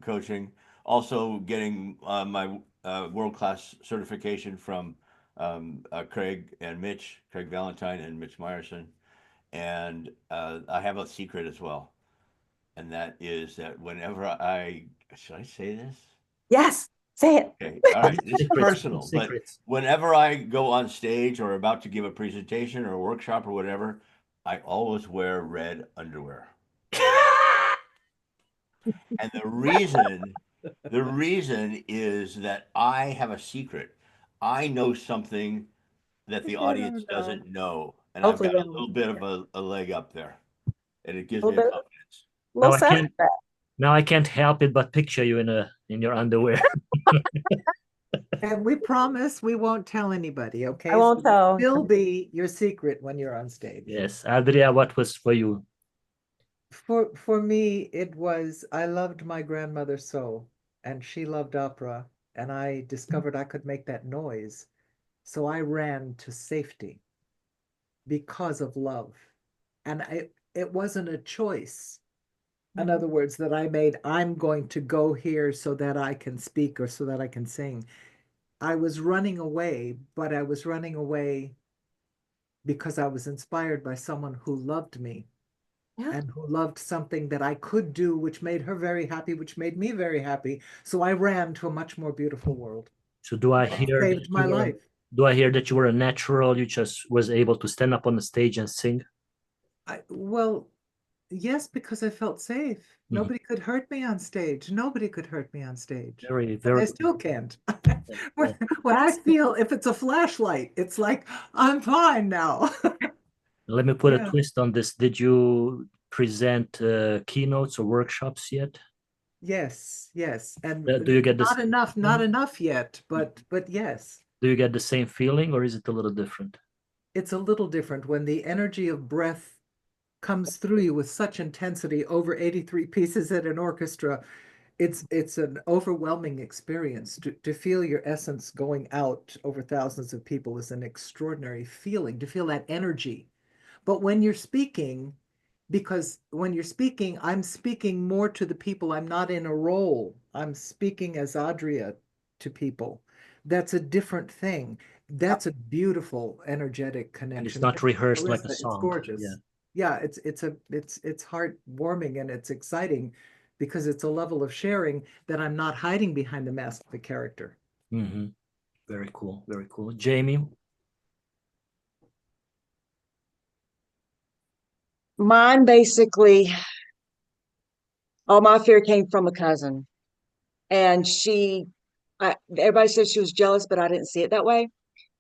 coaching. Also getting my world-class certification from Craig Valentine and Mitch Meyerson. And I have a secret as well. And that is that should I say this? Yes, say it. Okay, all right, this is personal, but whenever I go on stage or about to give a presentation or a workshop or whatever, I always wear red underwear. And the reason is that I have a secret. I know something that the audience doesn't know, and I've got a little bit of a leg up there, and it gives me confidence. Now I can't help it but picture you in your underwear. And we promise we won't tell anybody, okay? I won't tell. It'll be your secret when you're on stage. Yes. Adria, what was for you? For me, it was, I loved my grandmother so, and she loved opera, and I discovered I could make that noise. So I ran to safety because of love. And it wasn't a choice. In other words, that I made, I'm going to go here so that I can speak or so that I can sing. I was running away, but I was running away because I was inspired by someone who loved me. Yeah. And who loved something that I could do, which made her very happy, which made me very happy. So I ran to a much more beautiful world. So do I hear saved my life? Do I hear that you were a natural? You just was able to stand up on the stage and sing? Well, yes, because I felt safe. Mm-hmm. Nobody could hurt me on stage. Nobody could hurt me on stage. Very. I still can't. when I feel, if it's a flashlight, it's like, I'm fine now. Let me put a twist on this. Did you present keynotes or workshops yet? Yes. And do you get not enough yet, but yes. Do you get the same feeling, or is it a little different? It's a little different when the energy of breath comes through you with such intensity over 83 pieces at an orchestra. It's an overwhelming experience. To feel your essence going out over thousands of people is an extraordinary feeling, to feel that energy. But when you're speaking, because when you're speaking, I'm speaking more to the people. I'm not in a role. I'm speaking as Adria to people. That's a different thing. That's a beautiful, energetic connection. And it's not rehearsed like a song. It's gorgeous. Yeah, it's heartwarming and it's exciting because it's a level of sharing that I'm not hiding behind the mask of the character. Mm-hmm. Very cool. Very cool. Jamie? Mine basically, all my fear came from a cousin. And everybody said she was jealous, but I didn't see it that way.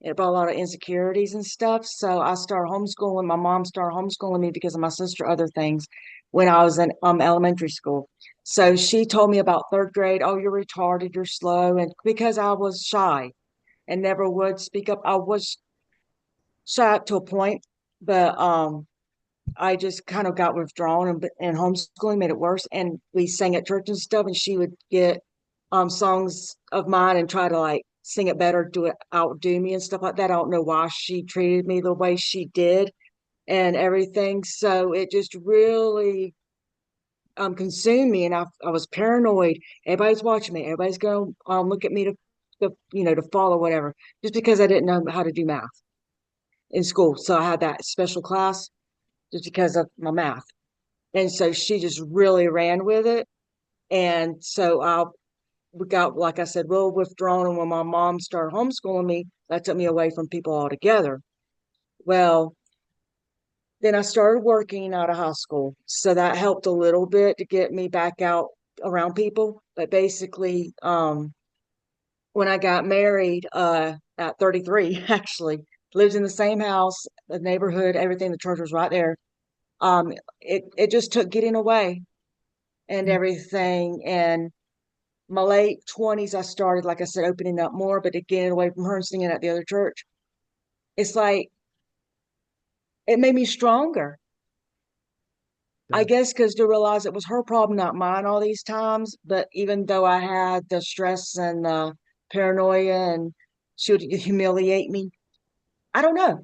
It brought a lot of insecurities and stuff. So I started homeschooling. My mom started homeschooling me because of my sister, other things, when I was in elementary school. So she told me about third grade, oh, you're retarded, you're slow. And because I was shy and never would speak up, I was shy up to a point, but I just kind of got withdrawn, and homeschooling made it worse. And we sang at church and stuff, and she would get songs of mine and try to like sing it better, outdo me and stuff like that. I don't know why she treated me the way she did and everything. So it just really consumed me, and I was paranoid. Everybody's watching me. Everybody's going to look at me to follow whatever, just because I didn't know how to do math in school. So I had that special class just because of my math. And so she just really ran with it. And so we got, like I said, real withdrawn. And when my mom started homeschooling me, that took me away from people altogether. Well, Then I started working out of high school. So that helped a little bit to get me back out around people. But basically, when I got married, at 33, actually, lived in the same house, the neighborhood, everything, the church was right there. It just took getting away and everything. And my late 20s, I started, like I said, opening up more, but getting away from her and singing at the other church. It's like, it made me stronger. I guess because to realize it was her problem, not mine, all these times. But even though I had the stress and the paranoia and she would humiliate me, I don't know.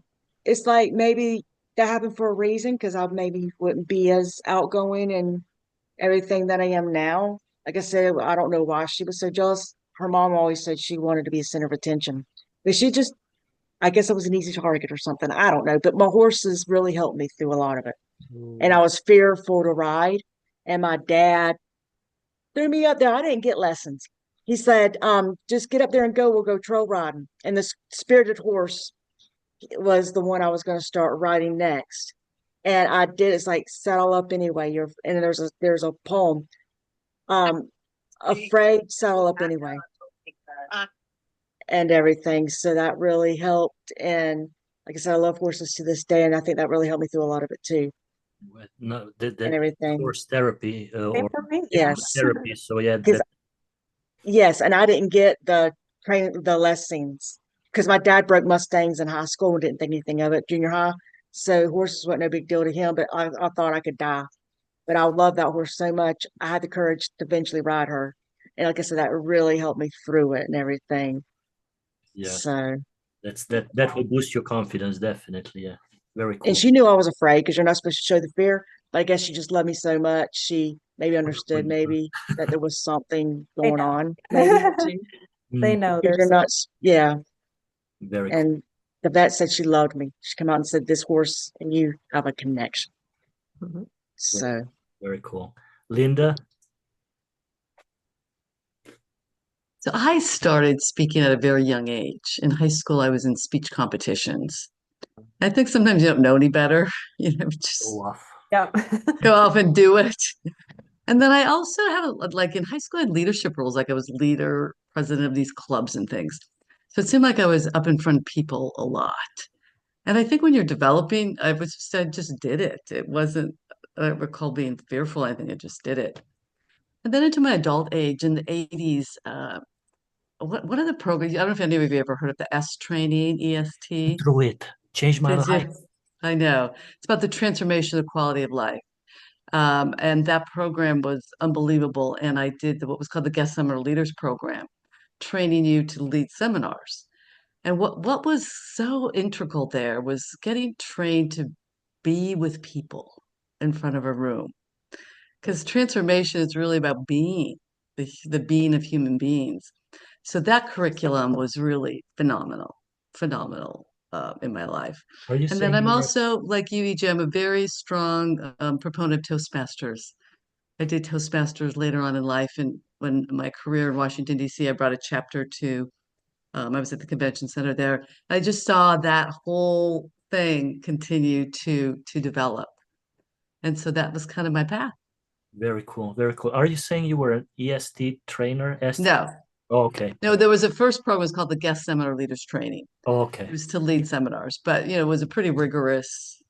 It's like maybe that happened for a reason because I maybe wouldn't be as outgoing and everything that I am now. Like I said, I don't know why she was so jealous. Her mom always said she wanted to be a center of attention. But she just, I guess I was an easy target or something. I don't know. But my horses really helped me through a lot of it. And I was fearful to ride. And my dad threw me up there. I didn't get lessons. He said, just get up there and go. We'll go trail riding. And the spirited horse was the one I was going to start riding next. And I did. It's like saddle up anyway. And there's a poem. Afraid, saddle up anyway. And everything. So that really helped. And like I said, I love horses to this day. And I think that really helped me through a lot of it too. No, And that everything. horse therapy Same or for me. Yes. therapy. So yeah, Because yes, and I didn't get the lessons because my dad broke Mustangs in high school and didn't think anything of it, junior high. So horses weren't no big deal to him, but I thought I could die. But I love that horse so much. I had the courage to eventually ride her. And like I said, that really helped me through it and everything. yeah, So, that will boost your confidence definitely. Yeah, very cool. and she knew I was afraid because you're not supposed to show the fear. But I guess she just loved me so much. She maybe understood maybe that there was something They going know. on, maybe too. They know Because there's you're not, yeah. Very cool. And the vet said she loved me. She came out and said, this horse and you have a connection. Mhm. So, Very cool. Linda, So I started speaking at a very young age. In high school, I was in speech competitions. I think sometimes you don't know any better, just go off. Yeah. go off and do it. And then I also had like in high school, I had leadership roles, like I was leader, president of these clubs and things. So it seemed like I was up in front of people a lot. And I think when you're developing, I just did it. It wasn't, I don't recall being fearful. I think I just did it. And then into my adult age in the 80s, what are the programs? I don't know if any of you ever heard of the S training, EST. Through it, changed my It's- life. I know. It's about the transformation of the quality of life. And that program was unbelievable. And I did what was called the Guest Seminar Leaders Program, training you to lead seminars. And what was so integral there was getting trained to be with people in front of a room. Because transformation is really about being, the being of human beings. So that curriculum was really phenomenal in my life. Are you And then saying I'm you were- also, like you, EJ, I'm a very strong proponent of Toastmasters. I did Toastmasters later on in life, and when my career in Washington, D.C., I brought a chapter to, I was at the convention center there. I just saw that whole thing continue to develop. And so that was kind of my path. Very cool, very cool. Are you saying you were an EST trainer? No, Oh, okay. no, there was a first program was called the Guest Seminar Leaders Training. Oh, It okay. was to lead seminars, but it was a pretty rigorous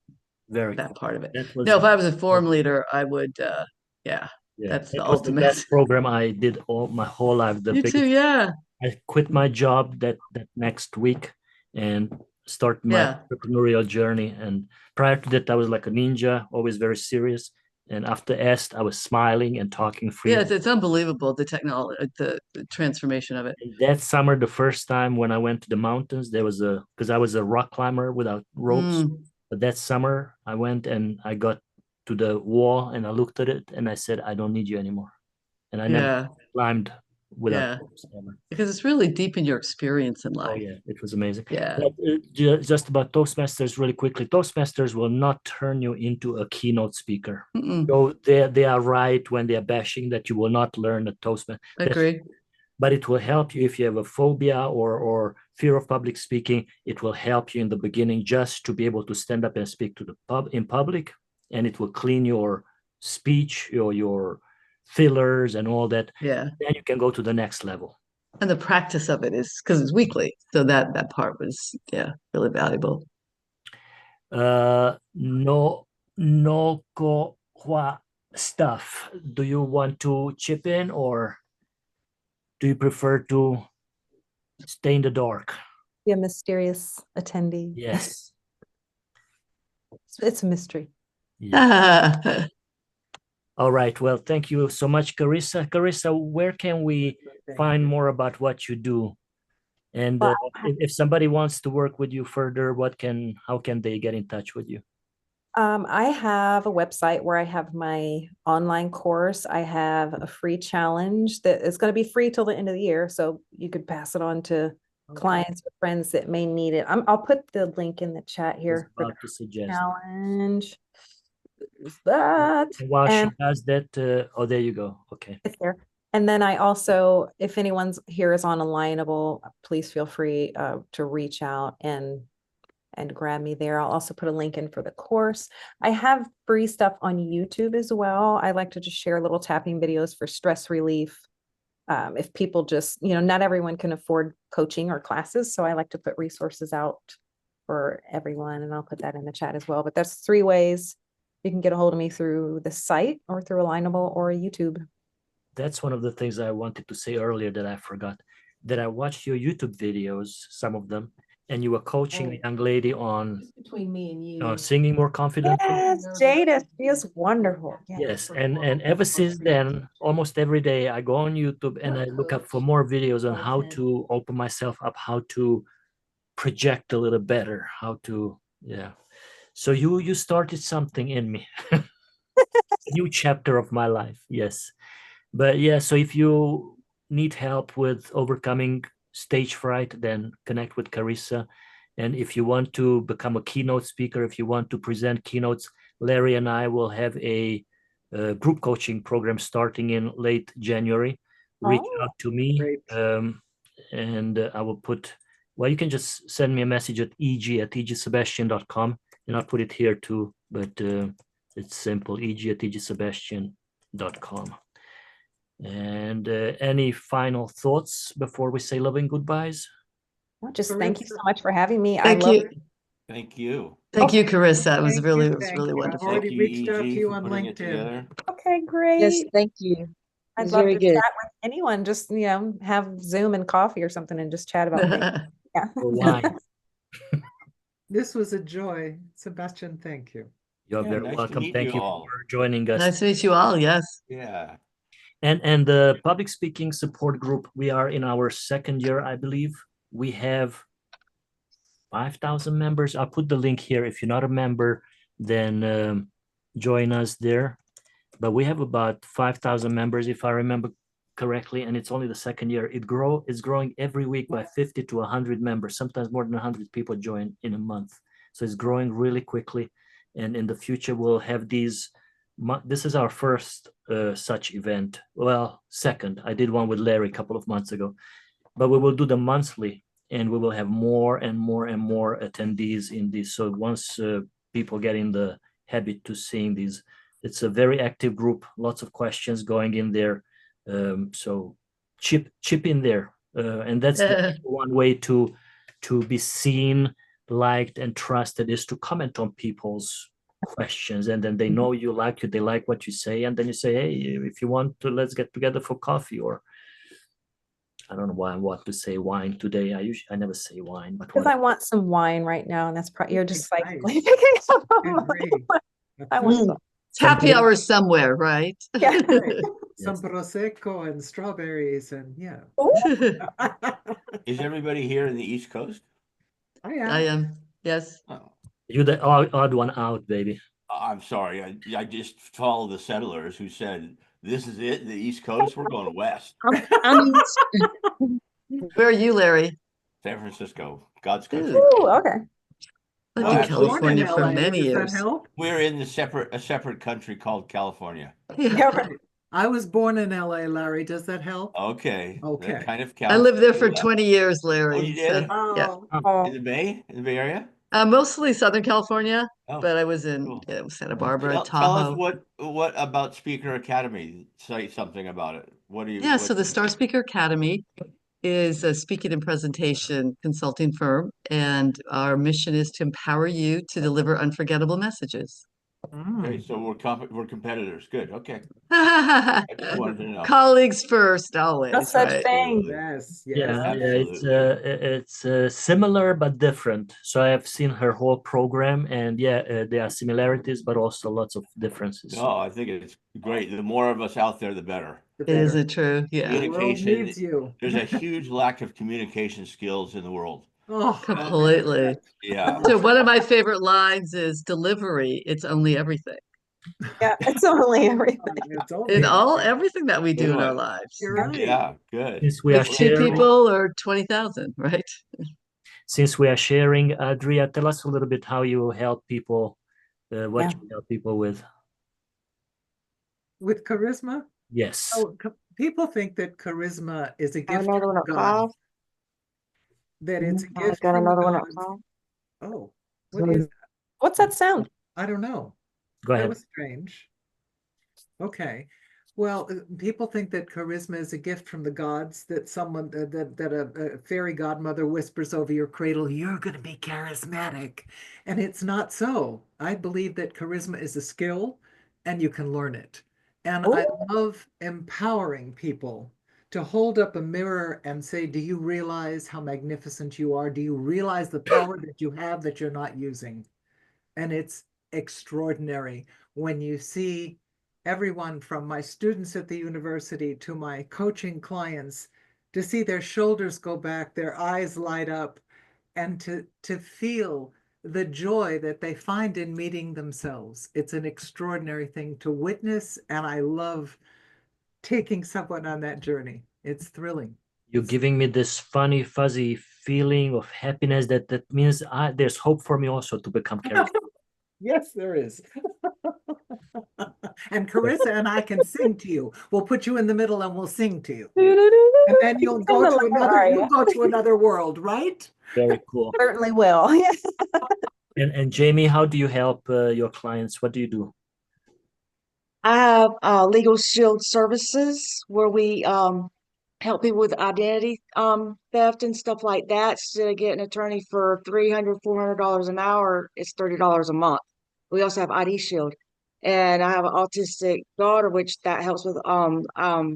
Very that cool. part of it. That was No, if I was a forum leader, I would, yeah. that's the That was the ultimate. best program I did all my whole life. The You too, biggest. yeah, I quit my job that next week and start my yeah. entrepreneurial journey. And prior to that, I was like a ninja, always very serious. And after EST, I was smiling and talking Yeah, freely. it's unbelievable, the technology, the transformation of it. And that summer, the first time when I went to the mountains, there was because I was a rock climber without ropes. But that summer, I went and I got to the wall and I looked at it and I said, I don't need you anymore. And I never Yeah, climbed without yeah, ropes ever. because it's really deep in your experience in Oh life. yeah, it was amazing. Yeah, But, just about Toastmasters really quickly. Toastmasters will not turn you into a keynote speaker. Mm-mm. So they are right when they are bashing that you will not learn a Toastmaster. Agree. but it will help you if you have a phobia or fear of public speaking. It will help you in the beginning just to be able to stand up and speak to the in public, and it will clean your speech, your fillers and all that. Yeah. Then you can go to the next level. And the practice of it is because it's weekly. So that part was, yeah, really valuable. No ko hua stuff. Do you want to chip in, or do you prefer to stay in the dark? Be a mysterious attendee. Yes. It's a mystery. Yeah. All right. Well, thank you so much, Carissa. Carissa, where can we find more about what you do? And if somebody wants to work with you further, how can they get in touch with you? I have a website where I have my online course. I have a free challenge that is going to be free till the end of the year. So you could pass it on to clients or friends that may need it. I'll put the link in the chat here. I was about to suggest Challenge. There's that. while she does that, there you go. Okay. It's there. And then I also, if anyone's here is on Alignable, please feel free to reach out and grab me there. I'll also put a link in for the course. I have free stuff on YouTube as well. I like to just share little tapping videos for stress relief. If people just, not everyone can afford coaching or classes. So I like to put resources out for everyone, and I'll put that in the chat as well. But that's 3 ways you can get a hold of me: through the site or through Alignable or YouTube. That's one of the things I wanted to say earlier that I forgot, that I watched your YouTube videos, some of them, and you were coaching a young lady on between me and you. Singing more confidently. Yes, Jada, she is wonderful. Yes, and ever since then, almost every day I go on YouTube and I look up for more videos on how to open myself up, how to project a little better, how to, yeah. So you started something in me, a new chapter of my life. Yes. But yeah, so if you need help with overcoming stage fright, then connect with Carissa. And if you want to become a keynote speaker, if you want to present keynotes, Larry and I will have a group coaching program starting in late January. Reach out to me, and I will put, well, you can just send me a message at eg@egsebastian.com, and I'll put it here too, but it's simple, eg@egsebastian.com. And any final thoughts before we say loving goodbyes? Well, just thank you so much for having me. Thank you. Thank you. Thank you, Carissa. It was Thank really, you, it was thank really you. I've wonderful. already Thank you, reached out to EG, you for on putting it LinkedIn. together. Okay, great. Yes, thank you. It I'd was love very to good. chat with anyone, just, have Zoom and coffee or something and just chat about things. Yeah. Or wine? This was a joy. Sebastian, thank you. You're Yeah, very nice to welcome. meet Thank you you all. for joining us. Nice to meet you all. Yes. Yeah. And the public speaking support group, we are in our 2nd year, I believe. We have 5,000 members. I'll put the link here. If you're not a member, then join us there. But we have about 5,000 members, if I remember correctly, and it's only the 2nd year. It's growing every week by 50 to 100 members. Sometimes more than 100 people join in a month. So it's growing really quickly. And in the future, we'll have these. This is our first such event. Well, second. I did one with Larry a couple of months ago. But we will do them monthly, and we will have more and more and more attendees in this. So once people get in the habit to seeing these, it's a very active group, lots of questions going in there. So chip in there. And that's the one way to be seen, liked, and trusted, is to comment on people's questions. And then they know you like you, they like what you say. And then you say, hey, if you want to, let's get together for coffee. Or I don't know why I want to say wine today. I never say wine, but Because I want some wine right now, and that's probably, you're just like, Nice. I want some. It's happy hour somewhere, right? Yeah. Some prosecco and strawberries and yeah. Is everybody here in the East Coast? I am. I am. Yes. Oh, you're the odd one out, baby. I'm sorry. I just followed the settlers who said, this is it, the East Coast, we're going west. I mean, Where are you, Larry? San Francisco, God's country. Ooh, okay. I've Well, been in actually, California for LA. many Does years. that help? We're in a separate country called California. Yeah. I was born in LA, Larry. Does that help? Okay. Okay. That kind of I counts. lived there for Yeah. 20 years, Oh, Larry. you So did? yeah. Oh, In the Bay? In the Bay Area? Mostly Southern California, Oh, but I was in cool. Santa Barbara, Tell us Tahoe. what about Speaker Academy? Say something about it. Yeah, What so the Star Speaker Academy is a speaking and presentation consulting firm, and our mission is to empower you to deliver unforgettable messages. okay, so we're competitors. Good. Okay. I just wanted to know. Colleagues first, no always, such right? thing. Yes, yes. Yeah, Absolutely. it's similar but different. So I have seen her whole program, and yeah, there are similarities, but also lots of differences. No, I think it's great. The more of us out there, the better. The Isn't better. it true? Yeah, The world Communication, needs you. there's a huge lack of communication skills in the world. Oh, completely. Yeah. So one of my favorite lines is delivery, it's only everything. Yeah, it's only everything. it's only In everything that we Good do in our one. lives. You're right. Yeah, good. Since we are With two sharing, people or 20,000, right? Adria, tell us a little bit how you help people, what Yeah. you help people with. With charisma, Yes. people think that charisma is a gift Another one from at God, 5. that it's a I gift got from the another one at gods. 5. Oh, what is that? What's that sound? I don't know. Go That ahead. was strange. Okay. Well, people think that charisma is a gift from the gods, that someone that a fairy godmother whispers over your cradle, you're going to be charismatic. And it's not so. I believe that charisma is a skill and you can learn it. And I Ooh. love empowering people to hold up a mirror and say, do you realize how magnificent you are? Do you realize the power that you have that you're not using? And it's extraordinary when you see everyone from my students at the university to my coaching clients, to see their shoulders go back, their eyes light up, and to feel the joy that they find in meeting themselves. It's an extraordinary thing to witness, and I love taking someone on that journey. It's thrilling. You're giving me this funny, fuzzy feeling of happiness that means there's hope for me also to become charismatic. Yes, there is. And Carissa and I can sing to you. We'll put you in the middle and we'll sing to you. And then you'll Sing go the to loud another, aria. you'll go to another world, right? Very cool. Certainly will. Yeah. And Jamie, how do you help your clients? What do you do? I have legal shield services where we help people with identity theft and stuff like that. Instead of getting an attorney for $300, $400 an hour, it's $30 a month. We also have ID Shield. And I have an autistic daughter, which that helps with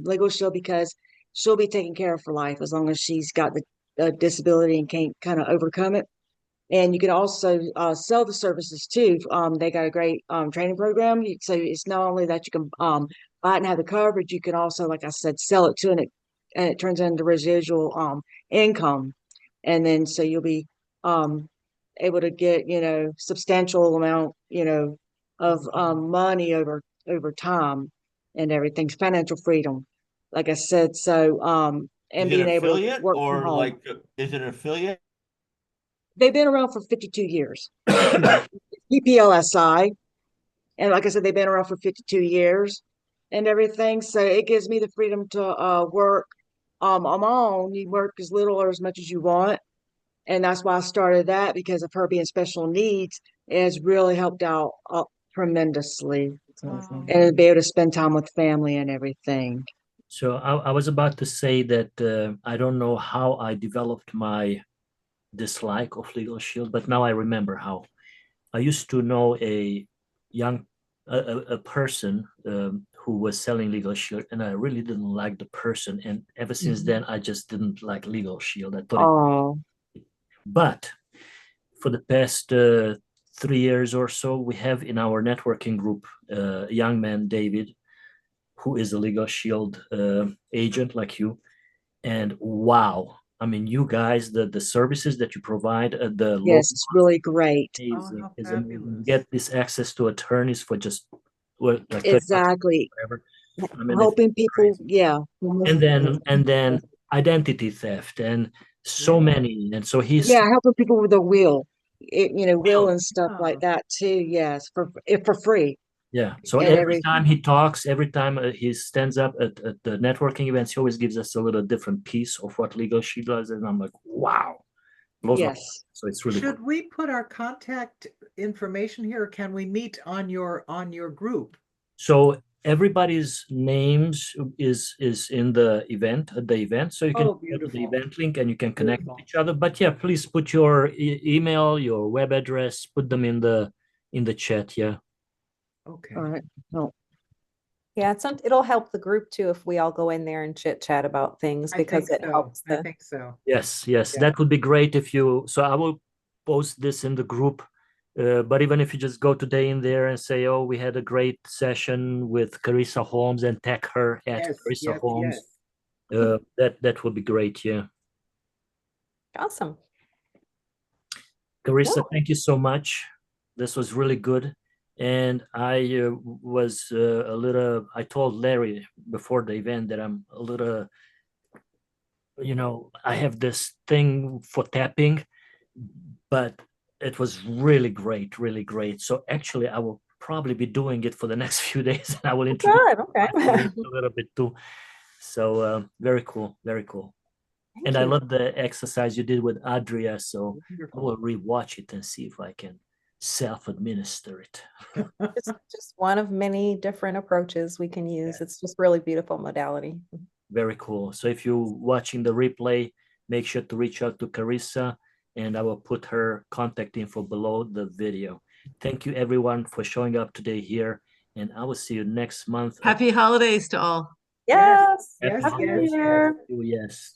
legal shield because she'll be taken care of for life as long as she's got the disability and can't kind of overcome it. And you can also sell the services too. They got a great training program. So it's not only that you can buy it and have the coverage, you can also, like I said, sell it to and it turns into residual income. And then so you'll be um, able to get, substantial amount, of money over time and everything, financial freedom. Like I said, so and Is it being able to affiliate work from or home. is it an affiliate? They've been around for 52 years. PPLSI. And like I said, they've been around for 52 years and everything. So it gives me the freedom to work on my own. You work as little or as much as you want. And that's why I started that because of her being special needs. It has really helped out tremendously. And be able to spend time with family and everything. So I was about to say that I don't know how I developed my dislike of Legal Shield, but now I remember how. I used to know a young a person who was selling Legal Shield, and I really didn't like the person. And ever since then, I just didn't like Legal Shield. I thought Oh, but for the past 3 years or so, we have in our networking group a young man, David, who is a Legal Shield agent like you. And wow, I mean, you guys, the services that you provide, the yes, it's really great. amazing, Oh, is how amazing. You fabulous. get this access to attorneys for just well, like 30 bucks, Exactly. whatever. I mean, it's Helping people, crazy. yeah. And then identity theft and so Yeah. many. And so he's Yeah, helping people with their will, will will. and stuff like Oh, that too. Yes, for free. Yeah. So And every time he talks, every time he stands up at the networking events, he always gives us a little different piece of what Legal She does. And I'm like, wow. Blows my mind. yes. So it's really Should cool. we put our contact information here, or can we meet on your group? So everybody's names is in the event at the event. So you can Oh, go to the beautiful. event link and you can connect with Beautiful. each other. But yeah, please put your email, your web address, put them in the chat. Yeah. Okay. All right. No, Yeah, it'll help the group too if we all go in there and chit chat about things I because think it so. helps I the think so. Yes, Yeah. that would be great if you. So I will post this in the group. But even if you just go today in there and say, "Oh, we had a great session with Karissa Holmes," and tag her at Yes, Karissa yes, Holmes, yes. that would be great. Yeah, awesome. Karissa, Cool. thank you so much. This was really good, and I was a little. I told Larry before the event that I'm a little. I have this thing for tapping, but it was really great, really great. So actually, I will probably be doing it for the next few days, and I will introduce Good. Okay. myself a little bit too. So very cool, very cool. And Thank I you. love the exercise you did with Adria. So I Wonderful. will rewatch it and see if I can self-administer it. Just one of many different approaches we can use. Yeah. It's just really beautiful modality. Very cool. So if you're watching the replay, make sure to reach out to Carissa, and I will put her contact info below the video. Thank you everyone for showing up today here, and I will see you next month. Happy holidays to all. Yes. Yes, Happy Happy New yes, Year. Yes.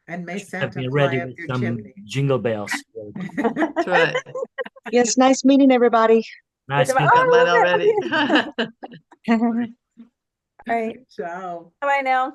And may Have Santa been fly ready up with your some chimney. jingle bells. That's right. yes, nice meeting everybody. Nice Goodbye. meeting Got mine Oh, already. All right. Ciao. Bye now.